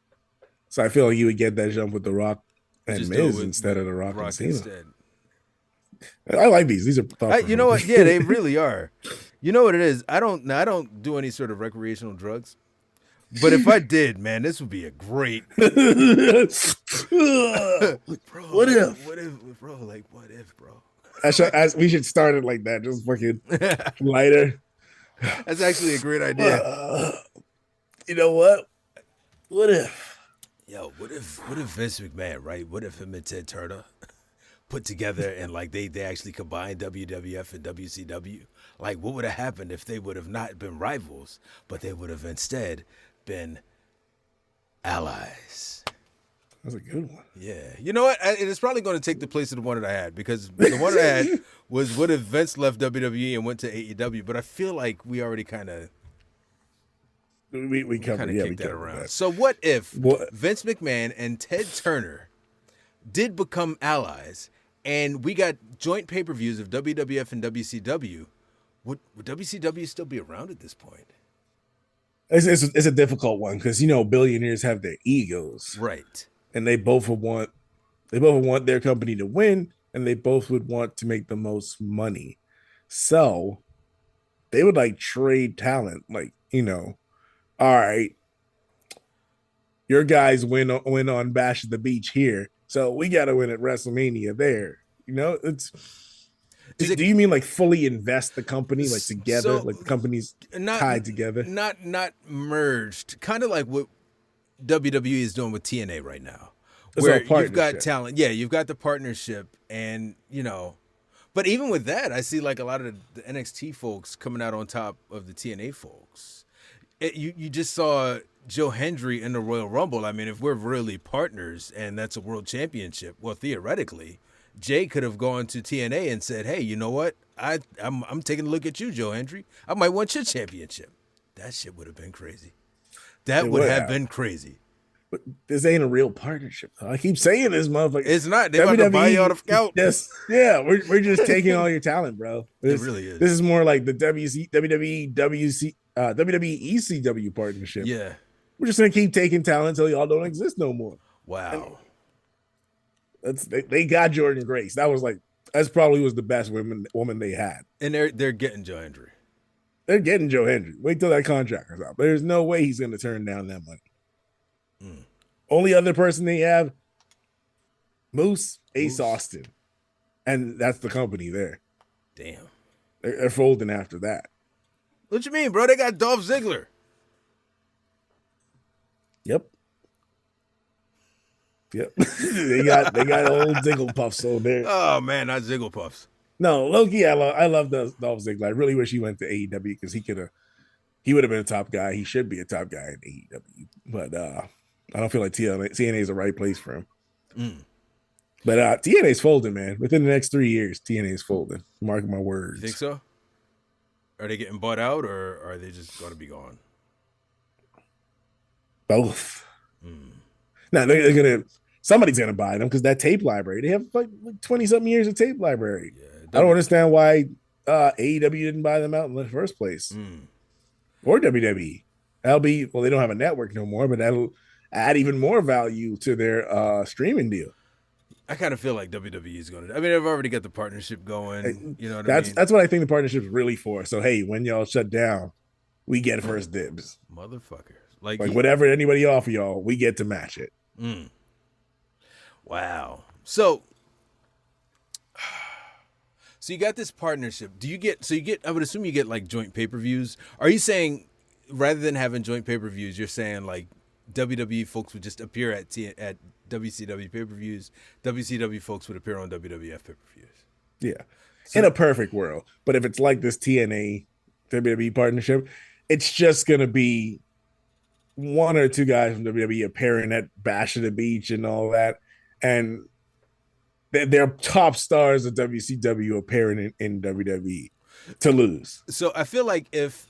Speaker 4: So I feel like you would get that jump with The Rock and
Speaker 3: Just
Speaker 4: Miz instead of The Rock and Cena.
Speaker 3: Instead.
Speaker 4: I like these. These are thoughtful.
Speaker 3: You know what? Yeah, they really are. You know what it is? I don't do any sort of recreational drugs. But if I did, man, this would be a great bro,
Speaker 4: what if?
Speaker 3: What if, bro? Like, what if, bro?
Speaker 4: We should start it like that. Just fucking lighter.
Speaker 3: That's actually a great idea.
Speaker 4: You know what? What if?
Speaker 3: Yo, what if Vince McMahon, right? What if him and Ted Turner put together and like they actually combined WWF and WCW? Like, what would have happened if they would have not been rivals, but they would have instead been allies?
Speaker 4: That's a good one.
Speaker 3: Yeah. You know what? It's probably going to take the place of the one that I had, because the one that I had was what if Vince left WWE and went to AEW, but I feel like we already kind of
Speaker 4: we
Speaker 3: kicked that around. That. So what if Vince McMahon and Ted Turner did become allies, and we got joint pay-per-views of WWF and WCW? Would WCW still be around at this point?
Speaker 4: It's a difficult one, because, you know, billionaires have their egos,
Speaker 3: right? And
Speaker 4: they both would want their company to win, and they both would want to make the most money. So they would like trade talent, like, you know, all right, your guys win on Bash at the Beach here, so we got to win at WrestleMania there. You know, do you mean like fully invest the company, like together, like the companies tied together,
Speaker 3: not merged, kind of like what WWE is doing with TNA right now, where you've got talent. Yeah, you've got the partnership, and you know, but even with that, I see like a lot of the NXT folks coming out on top of the TNA folks. You just saw Joe Hendry in the Royal Rumble. I mean, if we're really partners and that's a world championship, well, theoretically, Jay could have gone to TNA and said, "Hey, you know what? I'm taking a look at you, Joe Hendry. I might want your championship." That shit would have been crazy. That would have been crazy.
Speaker 4: But this ain't a real partnership. I keep saying this, motherfucker.
Speaker 3: It's not. They about to buy you out of scout.
Speaker 4: Yes, yeah. We're just taking all your talent, bro.
Speaker 3: It really is.
Speaker 4: This is more like the WWE ECW partnership.
Speaker 3: Yeah.
Speaker 4: We're just gonna keep taking talent until y'all don't exist no more.
Speaker 3: Wow.
Speaker 4: They got Jordan Grace. That's probably was the best woman they had.
Speaker 3: And they're getting Joe Hendry.
Speaker 4: They're getting Joe Hendry. Wait till that contract comes out. There's no way he's gonna turn down that money. Only other person they have, Moose, Ace Austin. And that's the company there.
Speaker 3: Damn.
Speaker 4: They're folding after that.
Speaker 3: What you mean, bro? They got Dolph Ziggler.
Speaker 4: Yep. Yep. they got old Zigglepuffs over there.
Speaker 3: Oh man, not Zigglepuffs.
Speaker 4: No, Loki, I love the Dolph Ziggler. I really wish he went to AEW because he would have been a top guy. He should be a top guy in AEW. But I don't feel like TNA is the right place for him.
Speaker 3: Mm.
Speaker 4: But TNA's folding, man. Within the next 3 years, TNA's folding. Mark my words.
Speaker 3: You think so? Are they getting bought out, or are they just going to be gone?
Speaker 4: Both. Now they're gonna. Somebody's gonna buy them because that tape library. They have like 20-something years of tape library.
Speaker 3: Yeah,
Speaker 4: I don't understand why AEW didn't buy them out in the first place, or WWE. Well, they don't have a network no more, but that'll add even more value to their streaming deal.
Speaker 3: I kind of feel like WWE is going to. I mean, they've already got the partnership going. You know what I mean?
Speaker 4: That's what I think the partnership's really for. So hey, when y'all shut down, we get first dibs.
Speaker 3: Motherfuckers.
Speaker 4: Like whatever anybody offer y'all, we get to match it.
Speaker 3: Wow. So you got this partnership. I would assume you get like joint pay-per-views. Are you saying rather than having joint pay-per-views, you're saying like WWE folks would just appear at WCW pay-per-views, WCW folks would appear on WWF pay-per-views?
Speaker 4: Yeah. In a perfect world. But if it's like this TNA WWE partnership, it's just going to be one or two guys from WWE appearing at Bash at the Beach and all that. And they're top stars of WCW appearing in WWE to lose.
Speaker 3: So I feel like if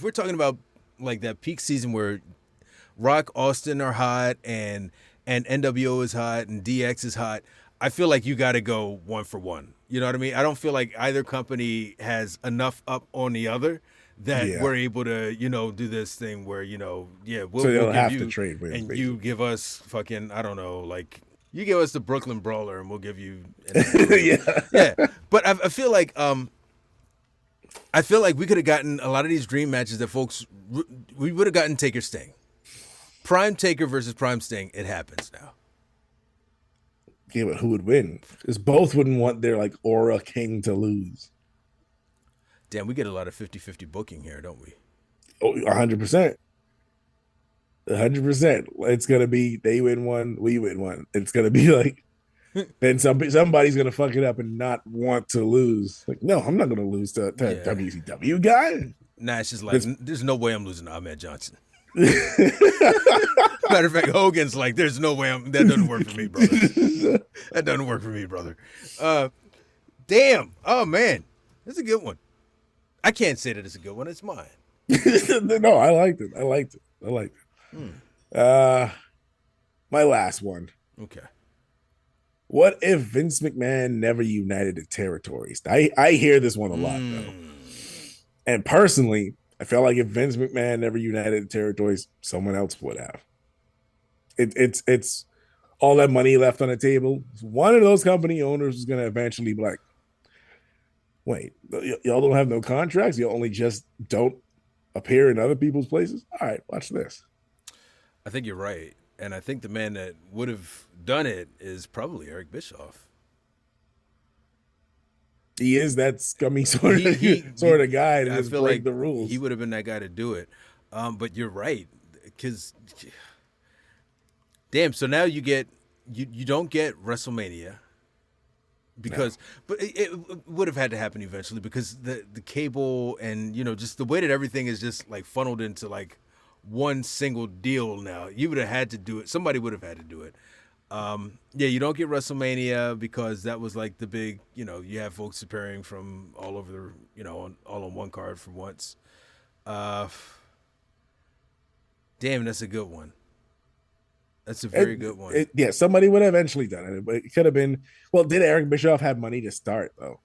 Speaker 3: we're talking about like that peak season where Rock, Austin are hot and NWO is hot and DX is hot, I feel like you got to go one for one. You know what I mean? I don't feel like either company has enough up on the other that we're able to, do this thing where, we'll
Speaker 4: they'll have
Speaker 3: give you,
Speaker 4: to trade with
Speaker 3: and you give us fucking, I don't know, like you give us the Brooklyn Brawler and we'll give you, yeah. But I feel like we could have gotten a lot of these dream matches that folks, we would have gotten Taker Sting, Prime Taker versus Prime Sting. It happens now.
Speaker 4: Yeah, but who would win? Because both wouldn't want their like Aura King to lose.
Speaker 3: Damn, we get a lot of 50-50 booking here, don't we?
Speaker 4: Oh, 100%. 100%. It's going to be they win one, we win one. It's going to be like, then somebody's going to fuck it up and not want to lose. Like, no, I'm not going to lose to WCW guy.
Speaker 3: Nah, it's just like, there's no way I'm losing to Ahmed Johnson. Matter of fact, Hogan's like, there's no way that doesn't work for me, brother. That doesn't work for me, brother. Damn. Oh, man. That's a good one. I can't say that it's a good one. It's mine.
Speaker 4: No, I liked it. My last one.
Speaker 3: Okay.
Speaker 4: What if Vince McMahon never united the territories? I hear this one a lot, though. And personally, I felt like if Vince McMahon never united the territories, someone else would have. It's all that money left on the table. One of those company owners is going to eventually be like, wait, y'all don't have no contracts? You only just don't appear in other people's places? All right, watch this.
Speaker 3: I think you're right. And I think the man that would have done it is probably Eric Bischoff.
Speaker 4: He is that scummy sort of guy that just break like the rules.
Speaker 3: He would have been that guy to do it. But you're right. Because, damn, so now you don't get WrestleMania. Because, but it would have had to happen eventually because the cable and, just the way that everything is just like funneled into like one single deal now. You would have had to do it. Somebody would have had to do it. You don't get WrestleMania because that was like the big, you have folks appearing from all over the, all on one card for once. Damn, that's a good one. That's a very good one.
Speaker 4: Somebody would have eventually done it. But it could have been, well, did Eric Bischoff have money to start, though?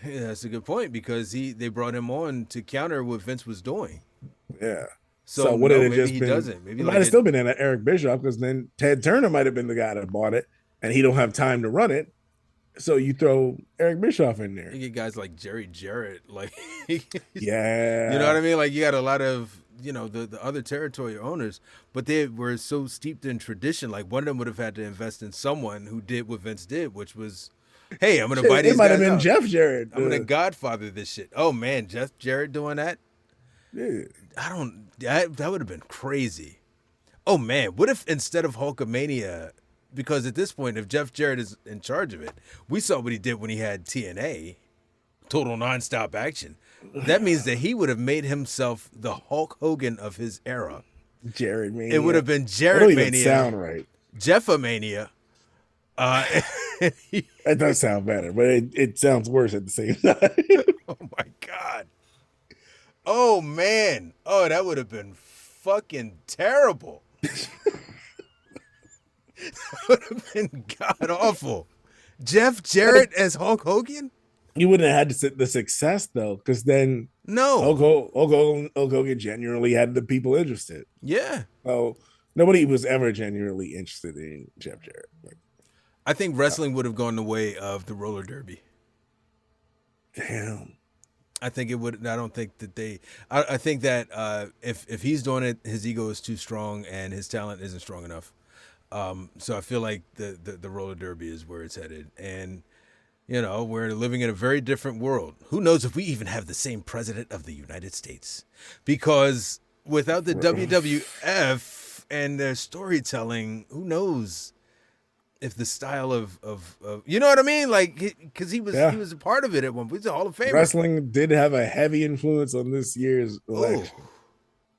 Speaker 3: Yeah, that's a good point because they brought him on to counter what Vince was doing.
Speaker 4: Yeah.
Speaker 3: So
Speaker 4: would it have
Speaker 3: maybe
Speaker 4: just
Speaker 3: he
Speaker 4: been,
Speaker 3: doesn't. Maybe
Speaker 4: it might have still been Eric Bischoff because then Ted Turner might have been the guy that bought it and he don't have time to run it. So you throw Eric Bischoff in there.
Speaker 3: You get guys like Jerry Jarrett. Like,
Speaker 4: yeah.
Speaker 3: You know what I mean? Like you got a lot of, the other territory owners, but they were so steeped in tradition. Like one of them would have had to invest in someone who did what Vince did, which was, hey, I'm going to buy these guys. It might have been
Speaker 4: Jeff Jarrett.
Speaker 3: I'm going to Godfather this shit. Oh man, Jeff Jarrett doing that?
Speaker 4: Yeah.
Speaker 3: That would have been crazy. Oh man, what if instead of Hulkamania, because at this point, if Jeff Jarrett is in charge of it, we saw what he did when he had TNA, Total Nonstop Action. That means that he would have made himself the Hulk Hogan of his era.
Speaker 4: Jarrett Mania.
Speaker 3: It would have been
Speaker 4: That
Speaker 3: Jarrett
Speaker 4: don't even
Speaker 3: Mania,
Speaker 4: sound right.
Speaker 3: Jeffamania.
Speaker 4: That does sound better, but it sounds worse at the same time.
Speaker 3: Oh my God. Oh man. Oh, that would have been fucking terrible. That would have been god awful. Jeff Jarrett as Hulk Hogan?
Speaker 4: You wouldn't have had the success though, because then
Speaker 3: No.
Speaker 4: Hulk Hogan genuinely had the people interested.
Speaker 3: Yeah.
Speaker 4: So nobody was ever genuinely interested in Jeff Jarrett. Like,
Speaker 3: I think wrestling would have gone the way of the roller derby.
Speaker 4: damn.
Speaker 3: I think it would. I don't think that they. I think that if he's doing it, his ego is too strong and his talent isn't strong enough. So I feel like the roller derby is where it's headed, and you know we're living in a very different world. Who knows if we even have the same president of the United States? Because without the WWF and their storytelling, who knows if the style of you know what I mean? Like, because he was a part of it at one point. He's a Hall of Famer.
Speaker 4: Wrestling did have a heavy influence on this year's election.
Speaker 3: Oh,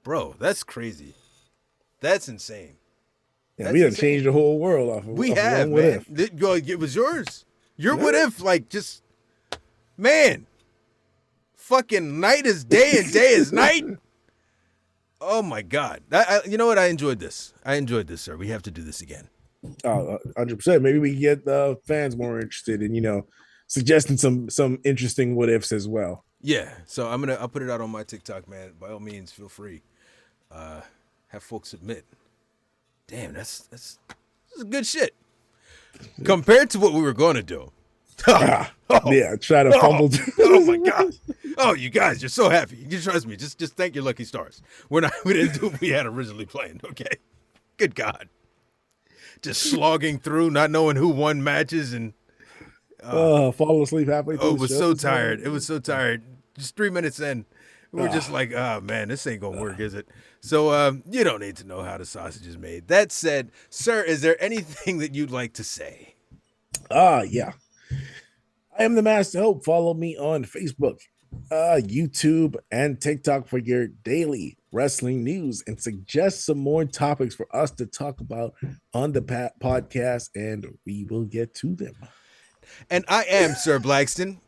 Speaker 3: bro, that's crazy. That's insane.
Speaker 4: Yeah,
Speaker 3: That's
Speaker 4: we done
Speaker 3: insane.
Speaker 4: changed the whole world off of
Speaker 3: We
Speaker 4: off of
Speaker 3: have,
Speaker 4: one What
Speaker 3: man.
Speaker 4: If.
Speaker 3: It was yours. Your
Speaker 4: Yeah.
Speaker 3: what if, like, just, man, fucking night is day and day is night. Oh my God. You know what? I enjoyed this. Sir. We have to do this again.
Speaker 4: 100%. Maybe we can get fans more interested in, suggesting some interesting what ifs as well.
Speaker 3: Yeah. So I'll put it out on my TikTok, man. By all means, feel free. Have folks submit. Damn, that's good shit. Compared to what we were going to do.
Speaker 4: Yeah, try to fumble.
Speaker 3: Oh my God. Oh, you guys, you're so happy. You trust me. Just thank your lucky stars. We didn't do what we had originally planned, okay? Good God. Just slogging through, not knowing who won matches, and
Speaker 4: fall asleep halfway through.
Speaker 3: it
Speaker 4: the
Speaker 3: was
Speaker 4: show.
Speaker 3: so tired. It was so tired. Just 3 minutes in, we were just like, oh man, this ain't gonna work, is it? So you don't need to know how the sausage is made. That said, sir, is there anything that you'd like to say?
Speaker 4: Yeah. I am the Master Hope. Follow me on Facebook, YouTube, and TikTok for your daily wrestling news and suggest some more topics for us to talk about on the podcast, and we will get to them.
Speaker 3: And I am Sir Blackston.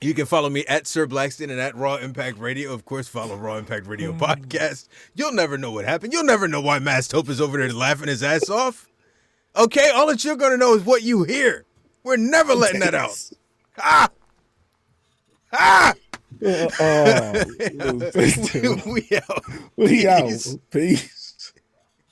Speaker 3: You can follow me at Sir Blackston and at Raw Impact Radio. Of course, follow Raw Impact Radio Podcast. You'll never know what happened. You'll never know why Master Hope is over there laughing his ass off. Okay, all that you're going to know is what you hear. We're never letting that out. Ah! Ah!
Speaker 4: We out.
Speaker 3: We out.
Speaker 4: We out. Peace.